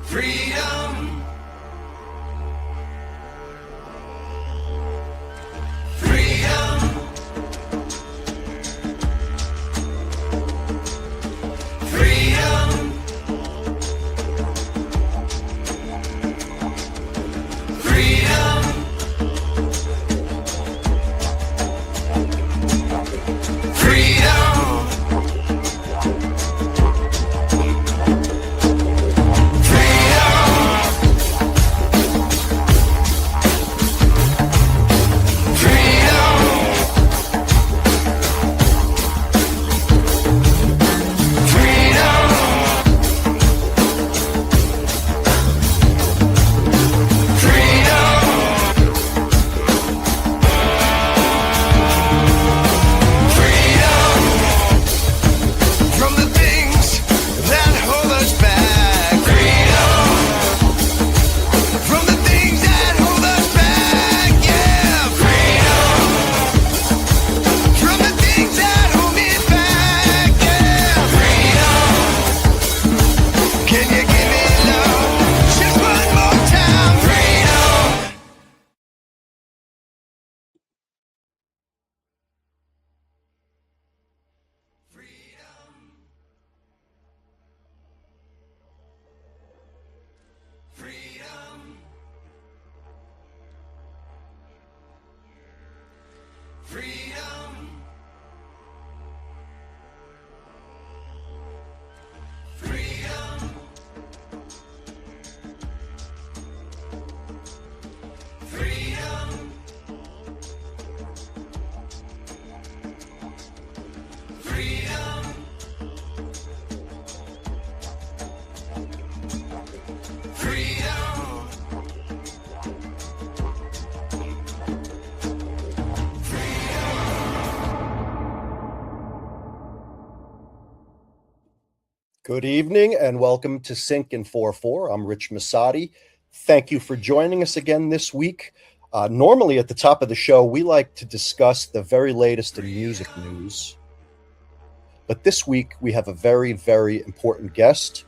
Freedom. Freedom. Freedom. Freedom. Freedom. Good evening and welcome to Sync in 4-4. I'm Rich Masotti. Thank you for joining us again this week. Normally at the top of the show, we like to discuss the very latest in music news. But this week we have a very, very important guest.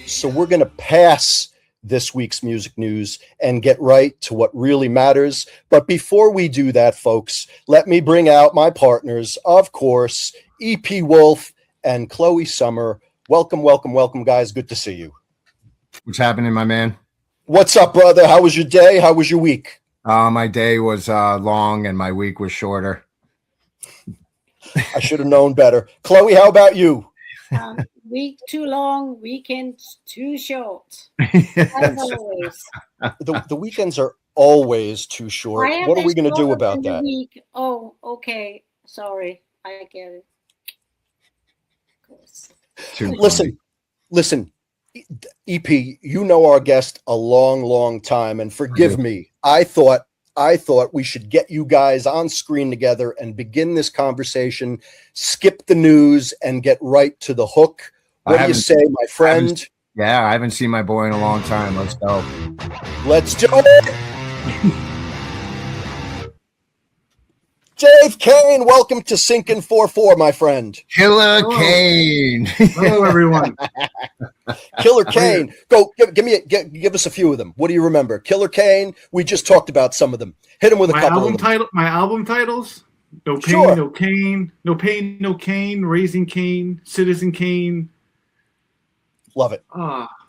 So we're going to pass this week's music news and get right to what really matters. But before we do that, folks, let me bring out my partners, of course, EP Wolfe and Chloe Sommer. Welcome, welcome, welcome, guys. Good to see you. What's happening, my man? What's up, brother? How was your day? How was your week? My day was long and my week was shorter. I should have known better. Chloe, how about you? Week too long, weekend too short. As always. The weekends are always too short. What are we going to do about that? Week. Oh, okay. Sorry. I get it. Of course. Listen, EP, you know our guest a long time, and forgive me. I thought we should get you guys on screen together and begin this conversation, skip the news, and get right to the hook. What do you say, my friend? I haven't seen my boy in a long time. Let's go. Let's do it. Dave Kain, welcome to Sync in 4-4, my friend. Killer Kain. Hello, everyone. Killer Kain. Go give us a few of them. What do you remember? Killer Kain. We just talked about some of them. Hit him with a couple of them. My album titles: No Pain, Sure. No Cain, No Pain, No Cain, Raising Cain, Citizen Kane. Love it.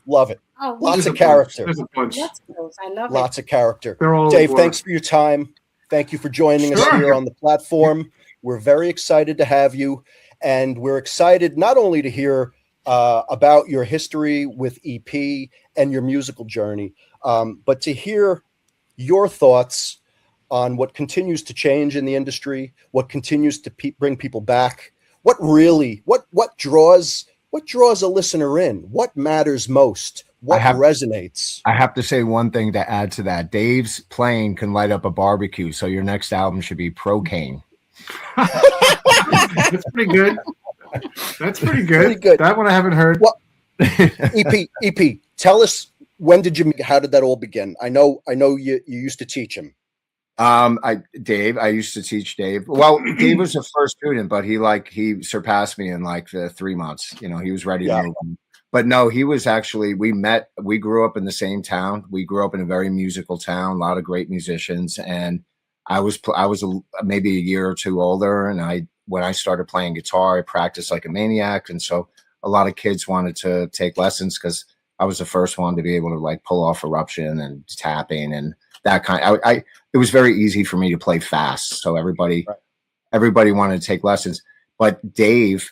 Love it. Oh, Lots of character. There's a bunch. That's close. I love Lots of character. They're all Dave, over. thanks for your time. Thank you for joining us here on the platform. We're very excited to have you. And we're excited not only to hear about your history with EP and your musical journey, but to hear your thoughts on what continues to change in the industry, what continues to bring people back, what draws a listener in, what matters most, what resonates. I have to say one thing to add to that. Dave's playing can light up a barbecue, so your next album should be Pro Cane. That's pretty good. That's pretty good. Pretty good. That one I haven't heard. Well, EP, tell us, when did you? How did that all begin? I know you used to teach him. I used to teach Dave. Well, Dave was the first student, but he surpassed me in like the 3 months. You know, he was ready to move on. But no, he was actually, we grew up in the same town. We grew up in a very musical town, a lot of great musicians. And I was maybe a year or two older. And when I started playing guitar, I practiced like a maniac. And so a lot of kids wanted to take lessons because I was the first one to be able to like pull off eruption and tapping and that kind. It was very easy for me to play fast. So everybody wanted to take lessons. But Dave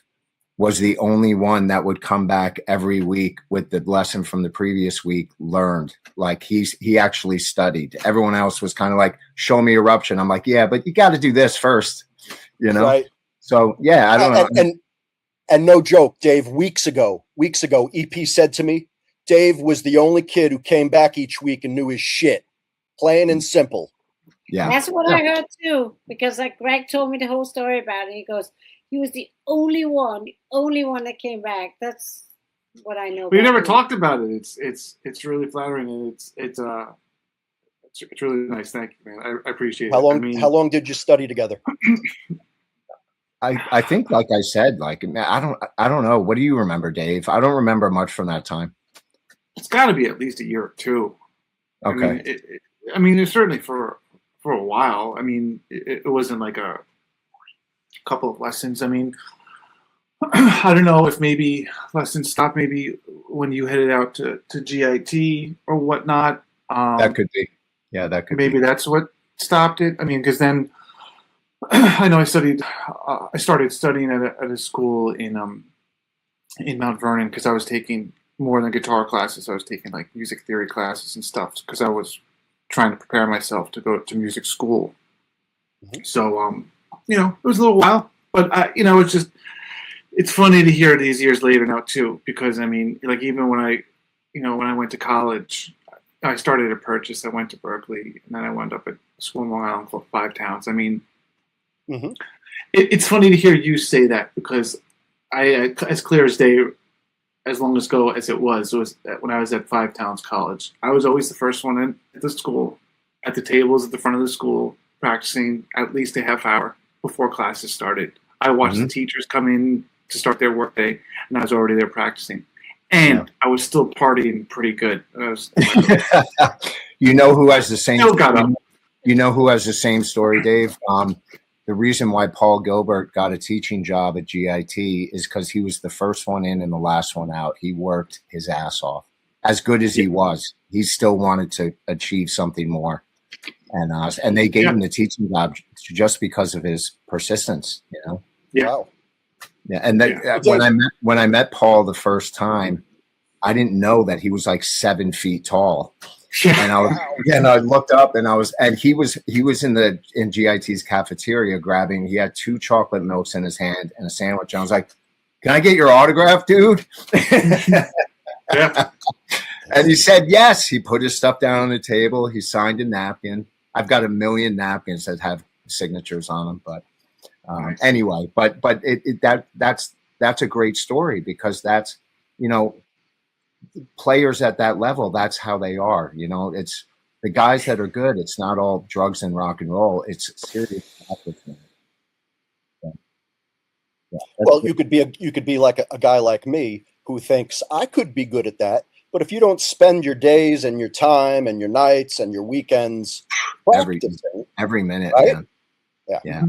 was the only one that would come back every week with the lesson from the previous week learned. Like he actually studied. Everyone else was kind of like, show me eruption. I'm like, yeah, but you got to do this first, you know? Right. So yeah, I don't know. And no joke, Dave, weeks ago, EP said to me, Dave was the only kid who came back each week and knew his shit. Plain and simple. Yeah. That's what I heard too, because like Greg told me the whole story about it. He goes, he was the only one that came back. That's what I know. We never talked about it. It's really flattering, and it's really nice. Thank you, man. I appreciate it. How long did you study together? I think, like I said, like I don't know. What do you remember, Dave? I don't remember much from that time. It's got to be at least a year or two. Okay. I mean, it's certainly for a while. I mean, it wasn't like a couple of lessons. I mean, I don't know if maybe lessons stopped maybe when you headed out to GIT or whatnot. That could be. Yeah, that could maybe be. That's what stopped it. I mean, because then I know I started studying at a school in Mount Vernon because I was taking more than guitar classes. I was taking like music theory classes and stuff because I was trying to prepare myself to go to music school. Mm-hmm. So, it was a little while, but it's funny to hear these years later now too, because I mean, like even when I went to college, I started at Purchase, I went to Berkeley, and then I wound up at a school in Long Island called Five Towns. I mean, mm-hmm. It's funny to hear you say that because I, as clear as day, as long ago as it was when I was at Five Towns College. I was always the first one in at the school, at the tables at the front of the school, practicing at least a half hour before classes started. I watched the teachers come in to start their workday, and I was already there practicing. And I was still partying pretty good. You know who has the same? Still got up. You know who has the same story, Dave? The reason why Paul Gilbert got a teaching job at GIT is because he was the first one in and the last one out. He worked his ass off. As good as he was, he still wanted to achieve something more. And they gave him the teaching job just because of his persistence, you know? Yeah. Wow. Yeah. And when I met Paul the first time, I didn't know that he was like 7 feet tall. And I looked up and he was in GIT's cafeteria he had 2 chocolate milks in his hand and a sandwich. And I was like, can I get your autograph, dude? Yeah. And he said, yes. He put his stuff down on the table. He signed a napkin. I've got 1 million napkins that have signatures on them. But anyway, but that's a great story because that's, players at that level, that's how they are. It's the guys that are good. It's not all drugs and rock and roll. It's serious practice. Well, you could be like a guy like me who thinks I could be good at that. But if you don't spend your days and your time and your nights and your weekends practicing, every minute, right? Man. Yeah.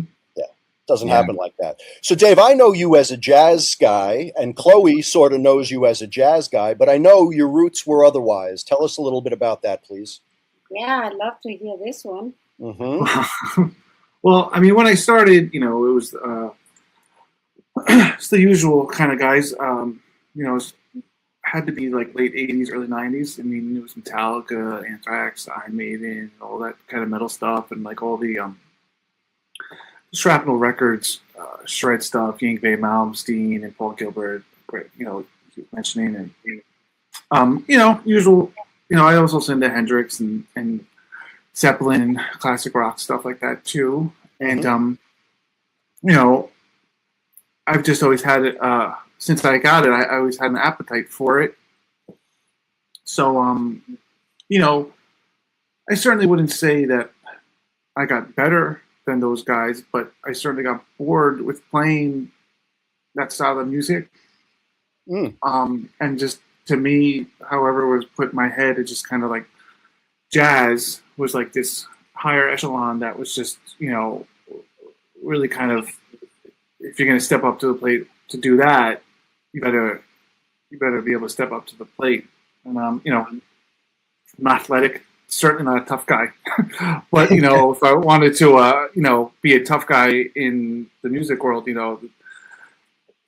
Doesn't happen like that. So, Dave, I know you as a jazz guy, and Chloe sort of knows you as a jazz guy, but I know your roots were otherwise. Tell us a little bit about that, please. Yeah, I'd love to hear this one. Mm-hmm. Well, I mean, when I started, it was it's the usual kind of guys. It had to be like late 80s, early 90s. I mean, it was Metallica, Anthrax, Iron Maiden, all that kind of metal stuff, and like all the Shrapnel Records, shred stuff, Yngwie Malmsteen and Paul Gilbert, mentioning, and usual. I also listen to Hendrix and Zeppelin, classic rock stuff like that too. And I've just always had it. Since I got it, I always had an appetite for it. So I certainly wouldn't say that I got better than those guys, but I certainly got bored with playing that style of music. And just to me, however it was put in my head, it just kind of like jazz was like this higher echelon that was just, really kind of, if you're going to step up to the plate to do that, you better be able to step up to the plate. And I'm athletic, certainly not a tough guy, but if I wanted to, be a tough guy in the music world, if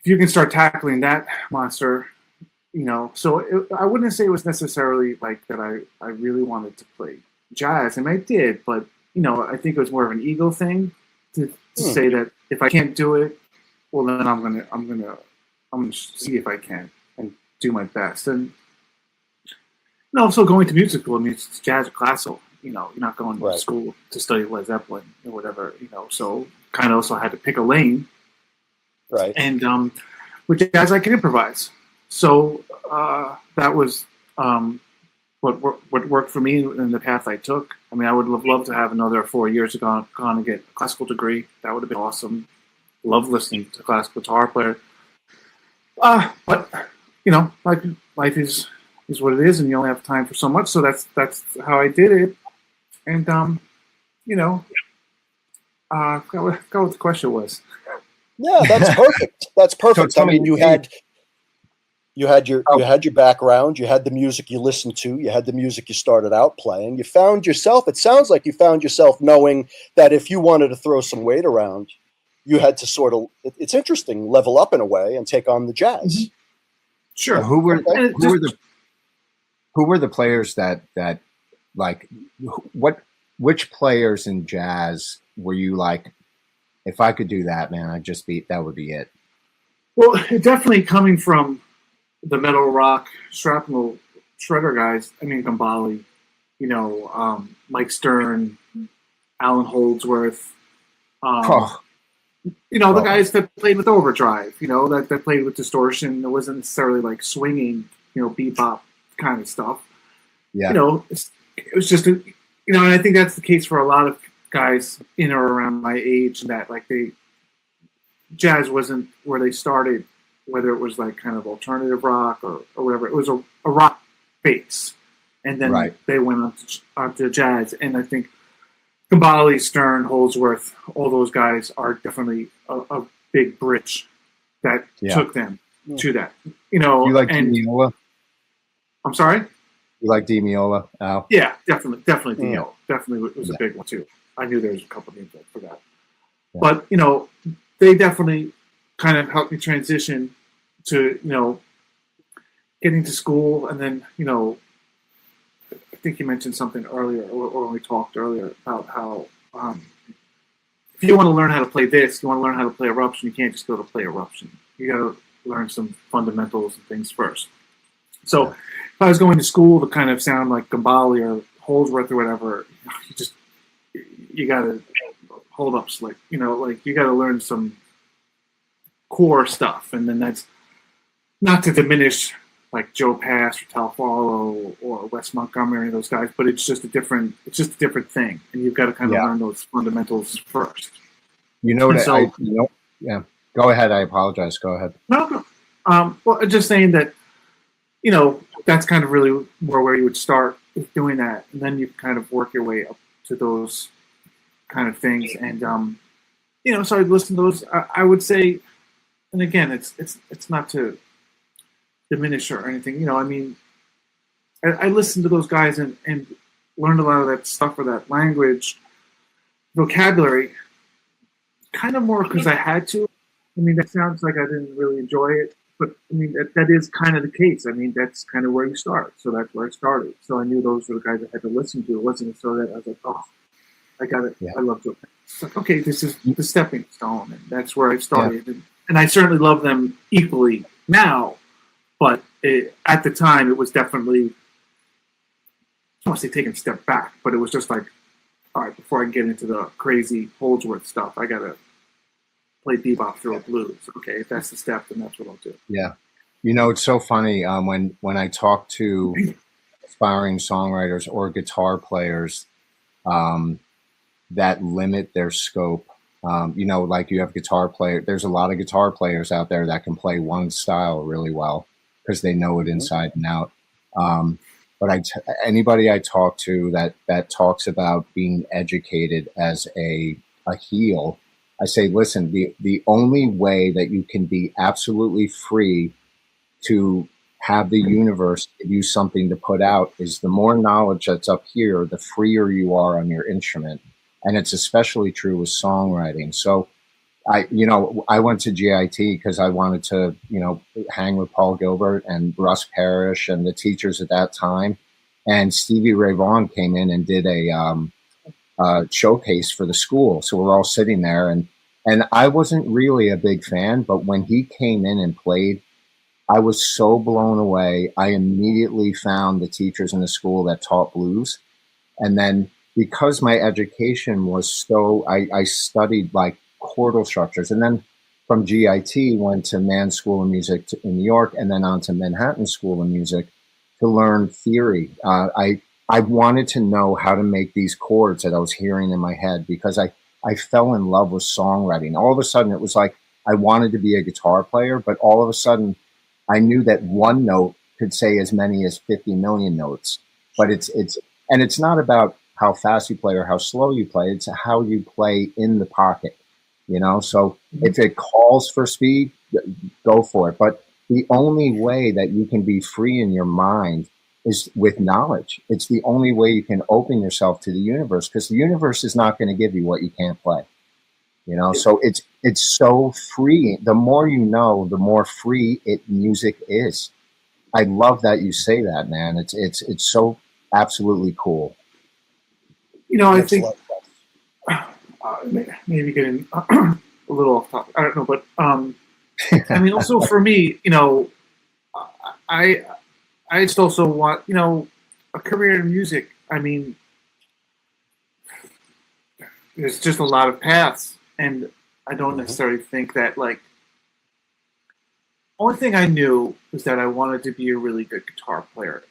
you can start tackling that monster, so I wouldn't say it was necessarily like that. I really wanted to play jazz, and I did, but I think it was more of an ego thing to say that if I can't do it, well then I'm gonna see if I can and do my best. And so going to music school, I mean, it's jazz or classical. You're not going to school to study Led Zeppelin or whatever. So kind of also had to pick a lane, right? And with jazz, I can improvise. So that was what worked for me in the path I took. I mean, I would have loved to have another 4 years gone and get a classical degree. That would have been awesome. Love listening to classical guitar player. But like life is what it is, and you only have time for so much. So that's how I did it. And I forgot what the question was. Yeah, that's perfect. That's perfect. So I mean, you had your background, you had the music you listened to, you had the music you started out playing. You found yourself. It sounds like you found yourself knowing that if you wanted to throw some weight around, you had to sort of. It's interesting, level up in a way and take on the jazz. Mm-hmm. Sure. Who were the players that like which players in jazz were you like, if I could do that, man, that would be it? Well, definitely coming from the metal rock shrapnel shredder guys. I mean, Gambale, Mike Stern, Alan Holdsworth, the guys that played with overdrive, that played with distortion. It wasn't necessarily like swinging, bebop kind of stuff. Yeah. It was just, and I think that's the case for a lot of guys in or around my age, that like jazz wasn't where they started, whether it was like kind of alternative rock or whatever. It was a rock base. And then they went on to jazz. And I think Gambale, Stern, Holdsworth, all those guys are definitely a big bridge that took them to that. You like Miola? I'm sorry? You like Di Miola, Al? Yeah, definitely Di Miola. Definitely was a big one too. I knew there was a couple names I forgot. Yeah. But, they definitely kind of helped me transition to, getting to school. And then, I think you mentioned something earlier, or when we talked earlier about how if you want to learn how to play this, you want to learn how to play Eruption, you can't just go to play Eruption. You got to learn some fundamentals and things first. So if I was going to school to kind of sound like Gambale or Holdsworth or whatever, you got to hold ups, like you got to learn some core stuff, and then that's not to diminish like Joe Pass or Tal Farlow or Wes Montgomery or any of those guys, but it's just a different thing, and you've got to kind of learn those fundamentals first. Yeah. Go ahead. I apologize. Go ahead. No. Well, just saying that, that's kind of really where you would start with doing that, and then you kind of work your way up to those kind of things. And so I'd listen to those. I would say, and again, it's not to diminish or anything. I mean, I listened to those guys and learned a lot of that stuff, or that language, vocabulary, kind of more because I had to. I mean, that sounds like I didn't really enjoy it, but I mean, that is kind of the case. I mean, that's kind of where you start. So that's where I started. So I knew those were the guys I had to listen to. It wasn't so that I was like, oh, I got it. Yeah. I loved it. It's like, okay, this is the stepping stone, and that's where I started. Yeah. And I certainly love them equally now, but at the time, it was definitely, I don't want to say taking a step back, but it was just like, all right, before I can get into the crazy Holdsworth stuff, I got to play bebop, through blues. Okay, if that's the step, then that's what I'll do. Yeah. It's so funny when I talk to aspiring songwriters or guitar players that limit their scope Like you have guitar player. There's a lot of guitar players out there that can play one style really well because they know it inside and out. But anybody I talk to that talks about being educated as a heel, I say, listen, the only way that you can be absolutely free to have the universe give you something to put out is the more knowledge that's up here, the freer you are on your instrument. And it's especially true with songwriting. So I went to GIT because I wanted to, hang with Paul Gilbert and Russ Parrish and the teachers at that time. And Stevie Ray Vaughan came in and did a showcase for the school. So we're all sitting there, and I wasn't really a big fan, but when he came in and played, I was so blown away. I immediately found the teachers in the school that taught blues. And then because my education was I studied like chordal structures. And then from GIT, went to Mann School of Music in New York, and then on to Manhattan School of Music to learn theory. I wanted to know how to make these chords that I was hearing in my head because I fell in love with songwriting. All of a sudden, it was like I wanted to be a guitar player, but all of a sudden, I knew that one note could say as many as 50 million notes. But it's not about how fast you play or how slow you play. It's how you play in the pocket, So if it calls for speed, go for it. But the only way that you can be free in your mind is with knowledge. It's the only way you can open yourself to the universe, because the universe is not going to give you what you can't play. So it's so free. The more you know, the more free music is. I love that you say that, man. It's so absolutely cool. I think maybe getting a little off topic. I don't know, but I mean, also for me, I just also want a career in music. I mean, there's just a lot of paths. And I don't necessarily think that, only thing I knew was that I wanted to be a really good guitar player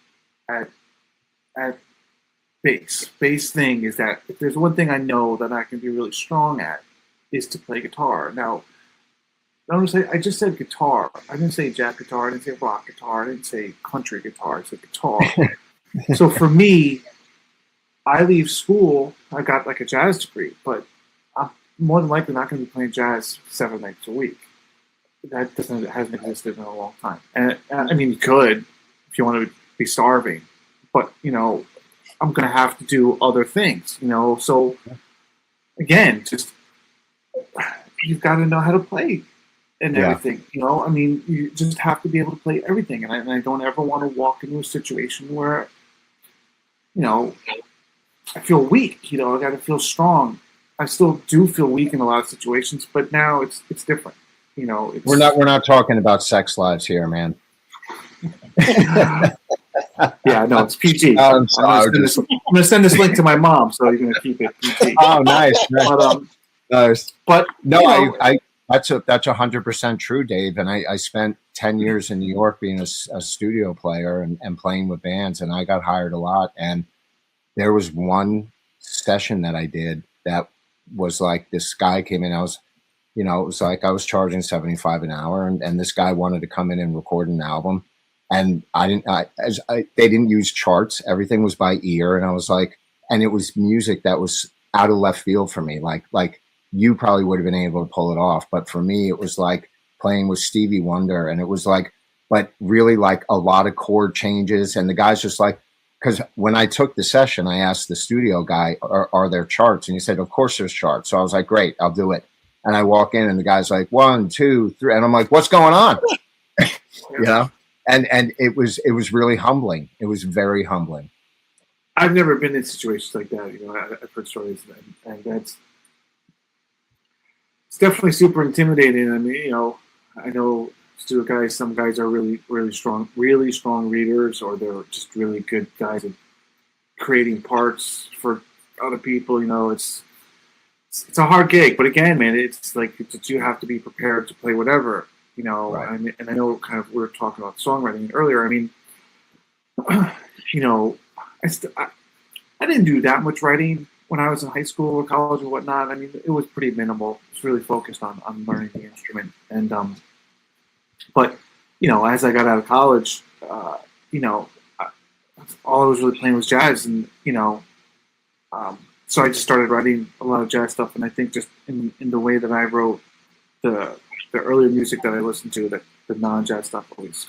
at bass. Bass thing is that if there's one thing I know that I can be really strong at is to play guitar. Now, I just said guitar. I didn't say jazz guitar. I didn't say rock guitar. I didn't say country guitar. I said guitar. So for me, I leave school. I got a jazz degree, but I'm more than likely not going to be playing jazz 7 nights a week. That hasn't existed in a long time. And I mean, you could if you want to be starving, but I'm going to have to do other things. So again, just you've got to know how to play and everything. I mean, you just have to be able to play everything. And I don't ever want to walk into a situation where I feel weak. I got to feel strong. I still do feel weak in a lot of situations, but now it's different. We're not talking about sex lives here, man. Yeah, no, it's PG. I'm going to send this link to my mom, so you're going to keep it PG. Oh, nice. But, nice. But no, that's 100% true, Dave. And I spent 10 years in New York being a studio player and playing with bands, and I got hired a lot. And there was one session that I did that was like this guy came in. It was like I was charging $75 an hour, and this guy wanted to come in and record an album. And they didn't use charts. Everything was by ear. And I was like, and it was music that was out of left field for me. Like you probably would have been able to pull it off. But for me, it was like playing with Stevie Wonder. And it was like, but really like a lot of chord changes. And the guy's just like, because when I took the session, I asked the studio guy, are there charts? And he said, of course there's charts. So I was like, great, I'll do it. And I walk in and the guy's like, 1, 2, 3. And I'm like, what's going on? And it was really humbling. It was very humbling. I've never been in situations like that. I've heard stories, and it's definitely super intimidating. I mean, I know studio guys. Some guys are really, really strong readers, or they're just really good guys at creating parts for other people. It's a hard gig, but again, man, it's like you have to be prepared to play whatever. Right. And I know kind of we were talking about songwriting earlier. I mean, I didn't do that much writing when I was in high school or college or whatnot, I mean, it was pretty minimal. It was really focused on learning the instrument. And but as I got out of college, all I was really playing was jazz, and so I just started writing a lot of jazz stuff. And I think just in the way that I wrote the earlier music that I listened to, that the non-jazz stuff always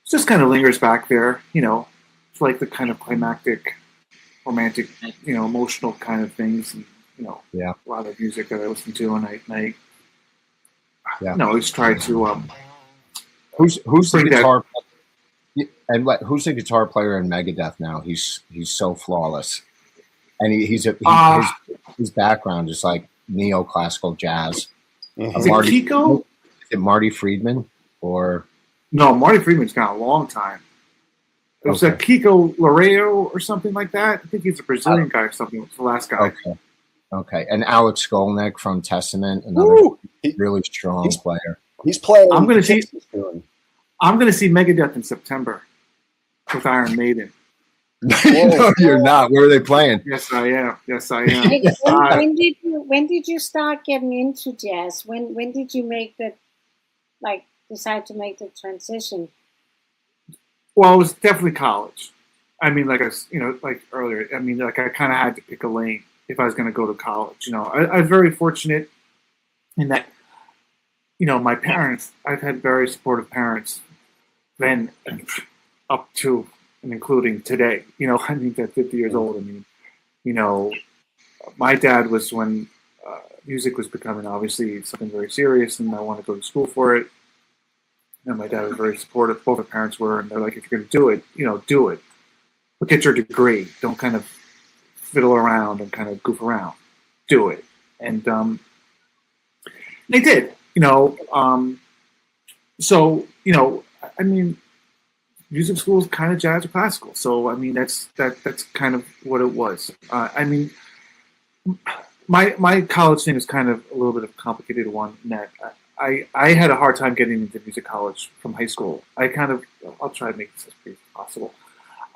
just kind of lingers back there. It's like the kind of climactic, romantic, emotional kind of things, and Yeah. a lot of music that I listen to, and I Yeah. always try to Who's the bring that- guitar and who's the guitar player in Megadeth now? He's so flawless, and his background is like neoclassical jazz. Mhm. Is it Kiko? Is it Marty Friedman or No, Marty Friedman's gone a long time. It was like Kiko Loureiro or something like that. I think he's a Brazilian guy or something. It's the last guy. Okay, and Alex Skolnick from Testament, another Woo! really strong player. He's playing. I'm gonna see soon. Megadeth in September with Iron Maiden. No, you're not. Where are they playing? Yes, I am. When did you start getting into jazz? When did you make the decide to make the transition? Well, it was definitely college. I mean, like earlier. I mean, like I kind of had to pick a lane if I was going to go to college. I was very fortunate in that, my parents. I've had very supportive parents, then up to and including today. I mean, at 50 years old. I mean, my dad was when music was becoming obviously something very serious, and I wanted to go to school for it. And my dad was very supportive. Both our parents were, and they're like, if you're going to do it, do it. But get your degree. Don't kind of fiddle around and kind of goof around. Do it. And they did. So I mean, music school is kind of jazz or classical. So I mean, that's kind of what it was. I mean, my college thing is kind of a little bit of a complicated one in that I had a hard time getting into music college from high school. I'll try to make this as brief as possible.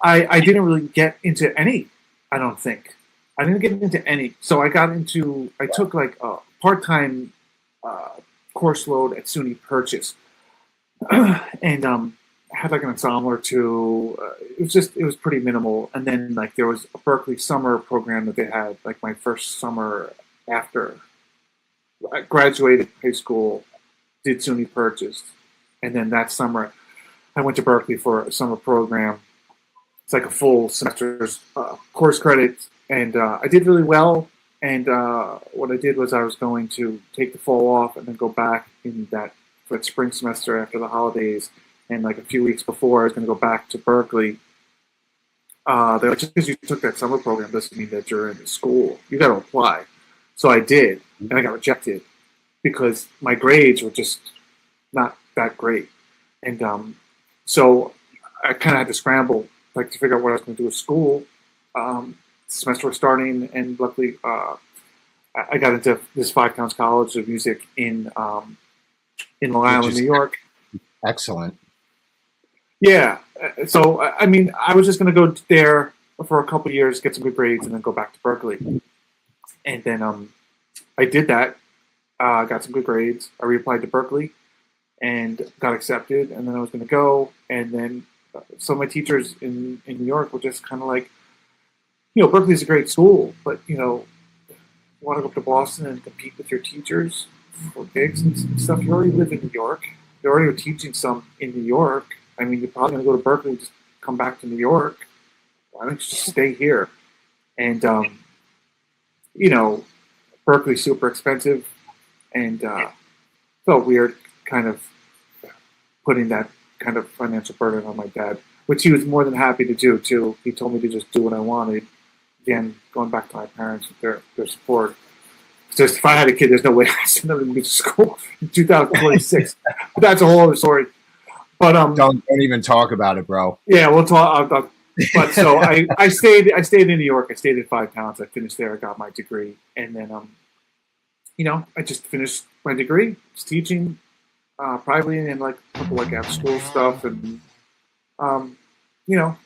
I didn't really get into any, I don't think. I didn't get into any. So I took like a part-time course load at SUNY Purchase. And had like an ensemble or two. It was pretty minimal. And then like there was a Berkeley summer program that they had, like my first summer after I graduated high school, did SUNY Purchase. And then that summer I went to Berkeley for a summer program. It's like a full semester's course credit. And I did really well. And what I did was I was going to take the fall off and then go back in that spring semester after the holidays. And like a few weeks before I was going to go back to Berkeley, they're like, just because you took that summer program doesn't mean that you're in the school. You got to apply. So I did, and I got rejected because my grades were just not that great. And so I kind of had to scramble to figure out what I was going to do with school. The semester was starting, and luckily I got into this 5 Towns College of Music in Long Island, New York. Excellent. Yeah. So, I mean, I was just going to go there for a couple of years, get some good grades, and then go back to Berkeley. And then I did that, got some good grades. I reapplied to Berkeley and got accepted. And then I was going to go. And then some of my teachers in New York were just kind of like, Berkeley's a great school, but, you want to go up to Boston and compete with your teachers for gigs and stuff. You already live in New York. You already were teaching some in New York. I mean, you're probably going to go to Berkeley and just come back to New York. Why don't you just stay here? And, Berkeley's super expensive, and felt weird kind of putting that kind of financial burden on my dad, which he was more than happy to do, too. He told me to just do what I wanted. Again, going back to my parents with their support. Just if I had a kid, there's no way I'd send them to music school in 2026. But that's a whole other story. But don't even talk about it, bro. Yeah, we'll talk. But so I stayed in New York. I stayed at 5 Towns. I finished there. I got my degree, and then I just finished my degree. Just teaching privately and like a couple like after school stuff, and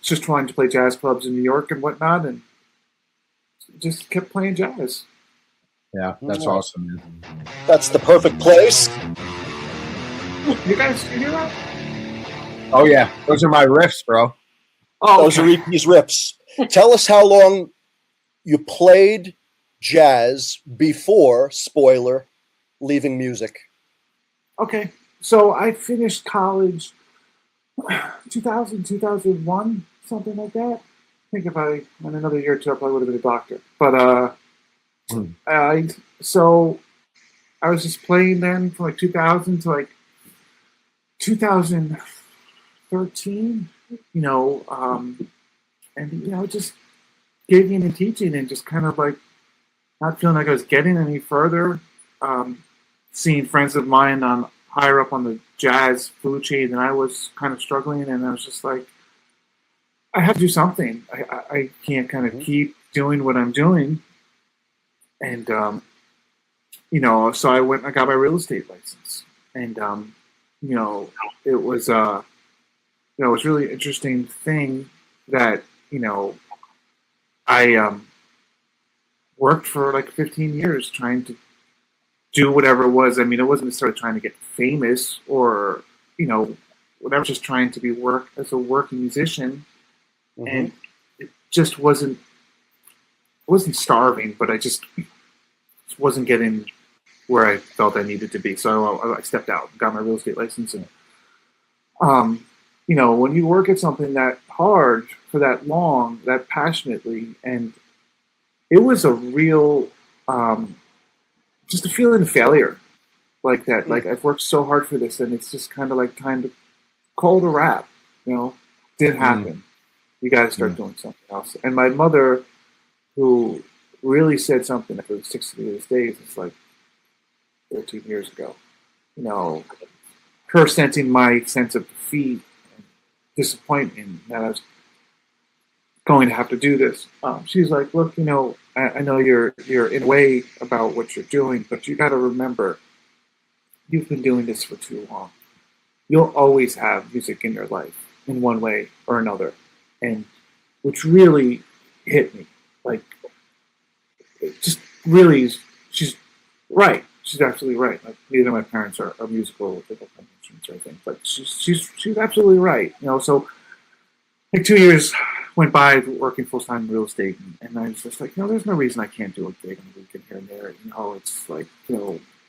just trying to play jazz clubs in New York and whatnot. And just kept playing jazz. Yeah, that's awesome, man. That's the perfect place. You guys hear that? Oh yeah, those are my riffs, bro. Oh, Those okay. are EP's rips. Tell us how long you played jazz before, spoiler, leaving music. Okay. So I finished college 2000, 2001, something like that. I think if I went another year or two, I probably would have been a doctor. But so I was just playing then from like 2000 to like 2013, and just gigging and teaching and just kind of like not feeling like I was getting any further. Seeing friends of mine on higher up on the jazz food chain, and I was kind of struggling, and I was just like, I have to do something. I can't kind of keep doing what I'm doing, and so I got my real estate license, and it was it was really interesting thing that I worked for like 15 years trying to do whatever it was. I mean, it wasn't necessarily trying to get famous or whatever, just trying to be work as a working musician, and it just wasn't. I wasn't starving, but I just wasn't getting where I felt I needed to be. So I stepped out, got my real estate license, and when you work at something that hard for that long, that passionately, and it was a real just a feeling of failure like that. Like I've worked so hard for this, and it's just kind of like time to call it a wrap. Didn't happen. You got to start doing something else. And my mother, who really said something that was 60 to this day, it's like 13 years ago. Her sensing my sense of defeat and disappointment that I was going to have to do this. She's like, look, I know you're in a way about what you're doing, but you got to remember, you've been doing this for too long. You'll always have music in your life in one way or another, and which really hit me. Like, it just really, she's right. She's absolutely right. Like, neither of my parents are musical instruments or anything, but she's absolutely right. So like 2 years went by working full time in real estate, and I was just like, there's no reason I can't do a gig on the weekend here and there. It's like,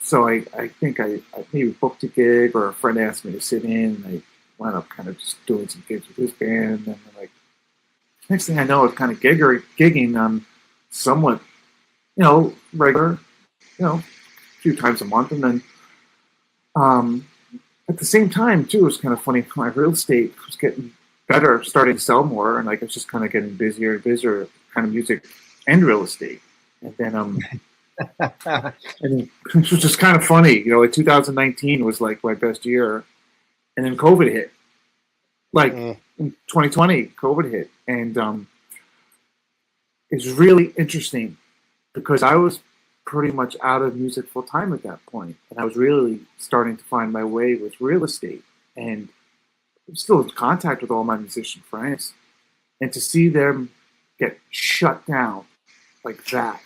so I think I maybe booked a gig, or a friend asked me to sit in, and I wound up kind of just doing some gigs with his band, and like next thing I know, it's kind of gigging on somewhat, regular, a few times a month, and then at the same time too, it was kind of funny. My real estate was getting better, starting to sell more, and like it's just kind of getting busier and busier, kind of music and real estate. And then and it was just kind of funny, like 2019 was like my best year, and then COVID hit. Like in 2020, COVID hit, and it's really interesting because I was pretty much out of music full time at that point, and I was really starting to find my way with real estate, and I'm still in contact with all my musician friends, and to see them get shut down like that,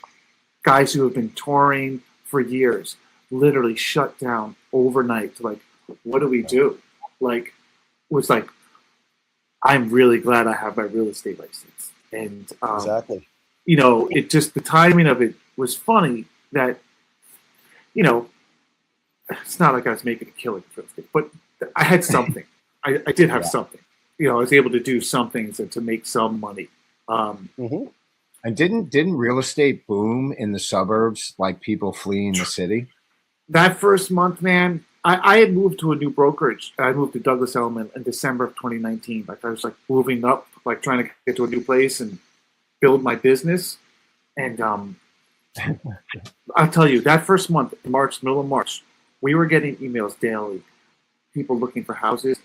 guys who have been touring for years, literally shut down overnight to like, what do we do? Like, was like, I'm really glad I have my real estate license, and Exactly. It just, the timing of it was funny that, it's not like I was making a killing for it, but I had something. I did have something. I was able to do something to make some money. And didn't real estate boom in the suburbs, like people fleeing the city? That first month, man, I had moved to a new brokerage. I moved to Douglas Elliman in December of 2019. Like I was like moving up, like trying to get to a new place and build my business. And I'll tell you, that first month, middle of March, we were getting emails daily. People looking for houses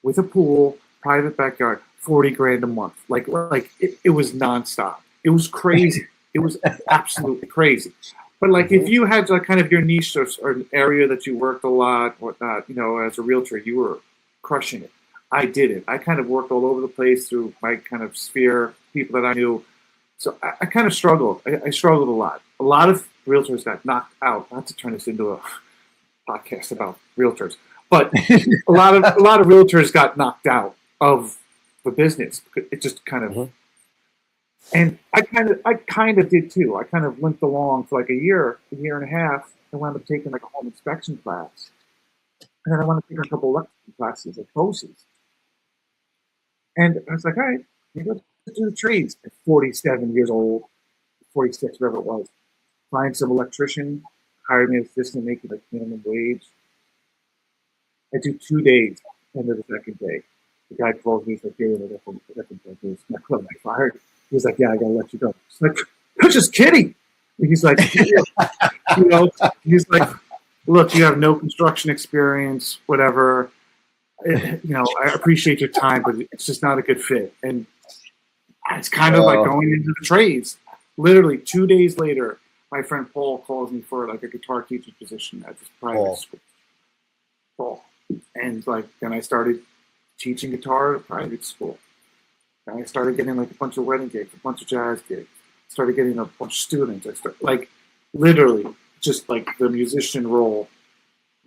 with a pool, private backyard, 40 grand a month. Like it was nonstop. It was crazy. It was absolutely crazy. But like if you had like kind of your niche or an area that you worked a lot, whatnot, as a realtor, you were crushing it. I did it. I kind of worked all over the place through my kind of sphere, people that I knew, So I kind of struggled. I struggled a lot. A lot of realtors got knocked out. Not to turn this into a podcast about realtors, but a lot of realtors got knocked out of the business. It just kind of, and I kind of did too. I kind of limped along for like a year and a half. I wound up taking like a home inspection class, and then I wound up taking a couple electrical classes at BOCES. And I was like, all right, let's do the trades. At 47 years old, 46, whatever it was, find some electrician, hire me an assistant, make it like minimum wage. I do 2 days. End of the second day, the guy calls me. He's like, "Hey, I fired." He's like, "Yeah, I gotta let you go." It's like, I'm just kidding. He's like, he's like, "Look, you have no construction experience, whatever. I appreciate your time, but it's just not a good fit." And it's kind of like going into the trades. Literally 2 days later, my friend Paul calls me for like a guitar teaching position at this private school. Paul. And like then I started teaching guitar at a private school. And I started getting like a bunch of wedding gigs, a bunch of jazz gigs. Started getting a bunch of students. I started like literally just like the musician role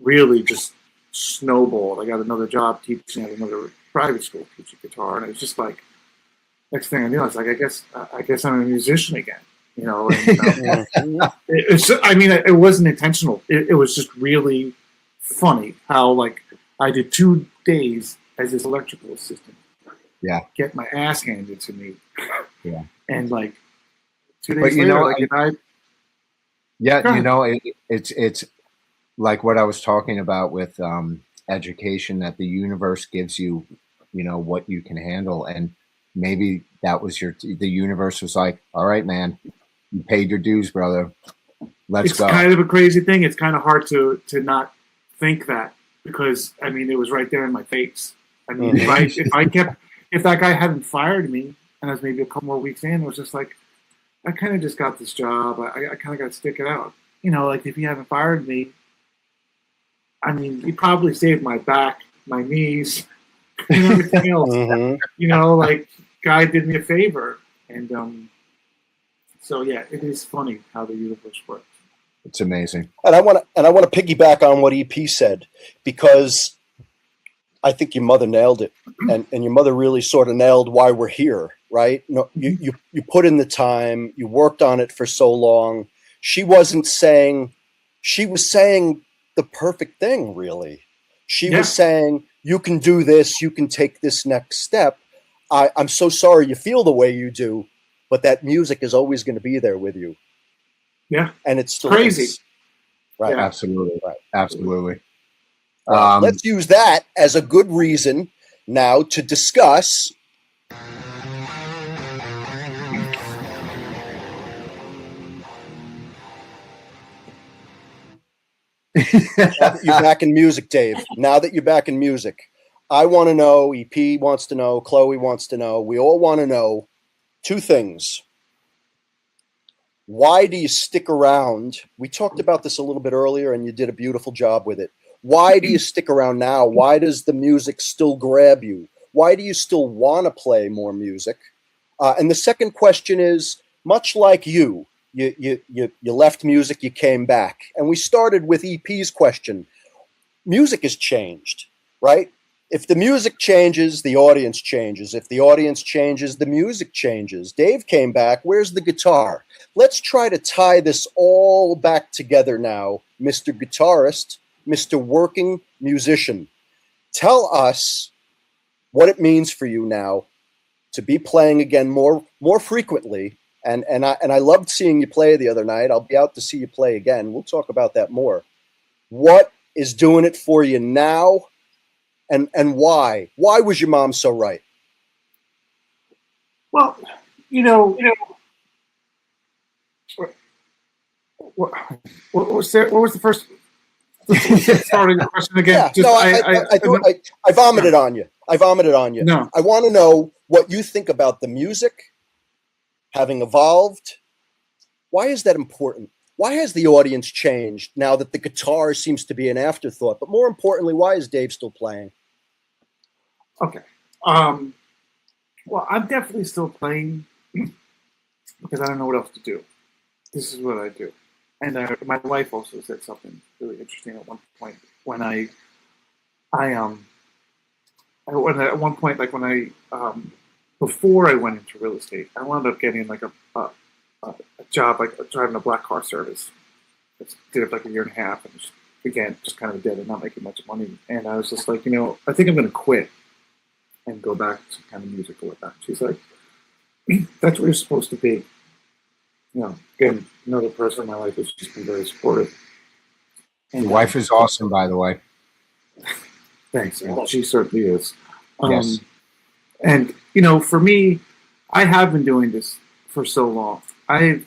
really just snowballed. I got another job teaching at another private school teaching guitar, and it was just like next thing I knew, I was like, I guess I'm a musician again. And, it wasn't intentional. It was just really funny how like I did 2 days as this electrical assistant. Yeah. Get my ass handed to me. Yeah. And like 2 days later, it's like what I was talking about with education, that the universe gives you, what you can handle. And maybe that was the universe was like, all right, man, you paid your dues, brother. Let's go. It's kind of a crazy thing. It's kind of hard to not think that, because I mean, it was right there in my face. I mean, if that guy hadn't fired me and I was maybe a couple more weeks in, it was just like, I kind of just got this job. I kind of got to stick it out. Like if he hadn't fired me, I mean, he probably saved my back, my knees, and everything else. Like guy did me a favor. And so yeah, it is funny how the universe works. It's amazing. And I want to piggyback on what EP said, because I think your mother nailed it, and your mother really sort of nailed why we're here, right? No, you put in the time, you worked on it for so long. She was saying the perfect thing, really. She was saying, you can do this, you can take this next step. I'm so sorry you feel the way you do, but that music is always going to be there with you. Yeah. And it's still crazy. Right. Yeah. Absolutely. Right. Absolutely. Let's use that as a good reason now to discuss now that you're back in music, Dave. Now that you're back in music, I want to know, EP wants to know, Chloe wants to know, we all want to know two things. Why do you stick around? We talked about this a little bit earlier, and you did a beautiful job with it. Why do you stick around now? Why does the music still grab you? Why do you still want to play more music? And the second question is, much like you left music, you came back. And we started with EP's question. Music has changed, right? If the music changes, the audience changes. If the audience changes, the music changes. Dave came back. Where's the guitar? Let's try to tie this all back together now, Mr. Guitarist, Mr. Working Musician. Tell us what it means for you now to be playing again more frequently. And I loved seeing you play the other night. I'll be out to see you play again. We'll talk about that more. What is doing it for you now? And why? Why was your mom so right? Well, what was the first starting the question again? Yeah, I vomited on you. No. I want to know what you think about the music having evolved. Why is that important? Why has the audience changed now that the guitar seems to be an afterthought? But more importantly, why is Dave still playing? Okay. Well, I'm definitely still playing. because I don't know what else to do. This is what I do. And my wife also said something really interesting at one point when at one point, like when before I went into real estate, I wound up getting like a job, like driving a black car service. I did it like a year and a half, and just kind of dead and not making much money. And I was just like, I think I'm going to quit and go back to kind of music or whatnot. She's like, that's where you're supposed to be. Again, another person in my life has just been very supportive. And your wife is awesome, by the way. Thanks. Man. She certainly is. Yes. And for me, I have been doing this for so long. I've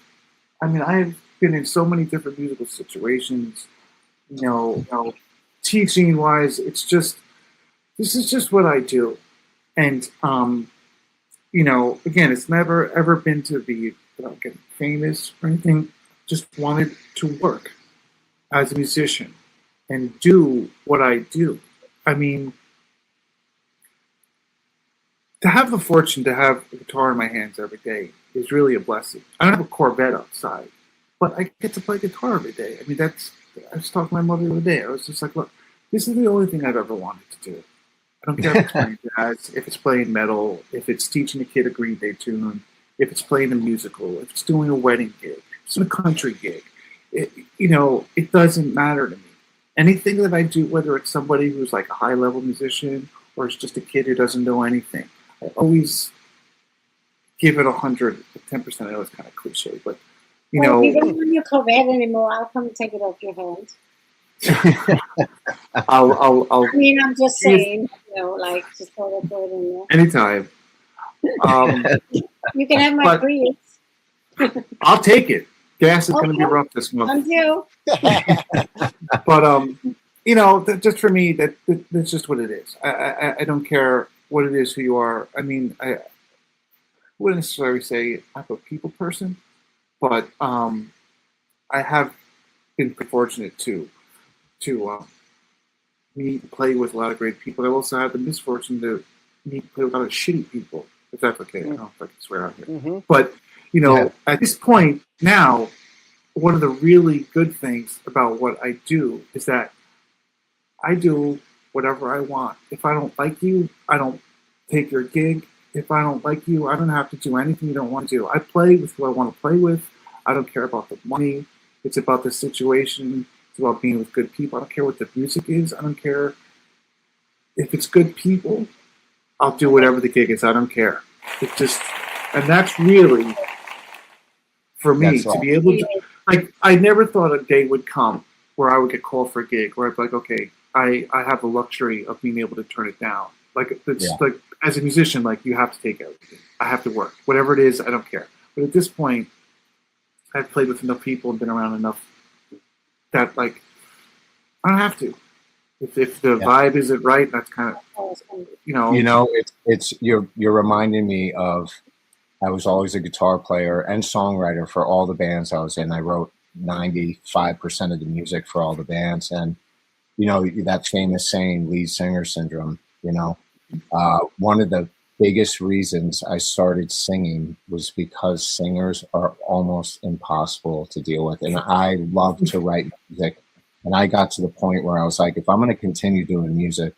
been in so many different musical situations. Teaching wise, this is just what I do. And again, it's never ever been to be about getting famous or anything. Just wanted to work as a musician and do what I do. I mean, to have the fortune to have a guitar in my hands every day is really a blessing. I don't have a Corvette outside, but I get to play guitar every day. I mean, I was talking to my mother the other day. I was just like, look, this is the only thing I've ever wanted to do. I don't care if it's playing jazz, if it's playing metal, if it's teaching a kid a Green Day tune, if it's playing a musical, if it's doing a wedding gig, if it's a country gig. It doesn't matter to me. Anything that I do, whether it's somebody who's like a high-level musician or it's just a kid who doesn't know anything, I always give it 110%. I know it's kind of cliche, but if you don't want your Corvette anymore, I'll come and take it off your hands. I'll. I mean, I'm just saying, just throw it in there. Anytime. You can have my Prius. I'll take it. Gas is going to be rough this month. I'm due. But just for me, that's just what it is. I don't care what it is, who you are. I mean, I wouldn't necessarily say I'm a people person, but I have been fortunate to play with a lot of great people. I also had the misfortune to play with a lot of shitty people, if that's okay. I don't know if I can swear out here. Mm-hmm. But, at this point now, one of the really good things about what I do is that I do whatever I want. If I don't like you, I don't take your gig. If I don't like you, I don't have to do anything you don't want to do. I play with who I want to play with. I don't care about the money. It's about the situation. It's about being with good people. I don't care what the music is. I don't care if it's good people. I'll do whatever the gig is. I don't care. And that's really, for me, to be able to, I never thought a day would come where I would get called for a gig where I'd be like, okay, I have the luxury of being able to turn it down. Like as a musician, you have to take everything. I have to work. Whatever it is, I don't care. But at this point, I've played with enough people and been around enough that I don't have to. If the vibe isn't right, that's kind of it's you're reminding me of, I was always a guitar player and songwriter for all the bands I was in. I wrote 95% of the music for all the bands, and that famous saying, lead singer syndrome. One of the biggest reasons I started singing was because singers are almost impossible to deal with, and I love to write music. And I got to the point where I was like, if I'm going to continue doing music,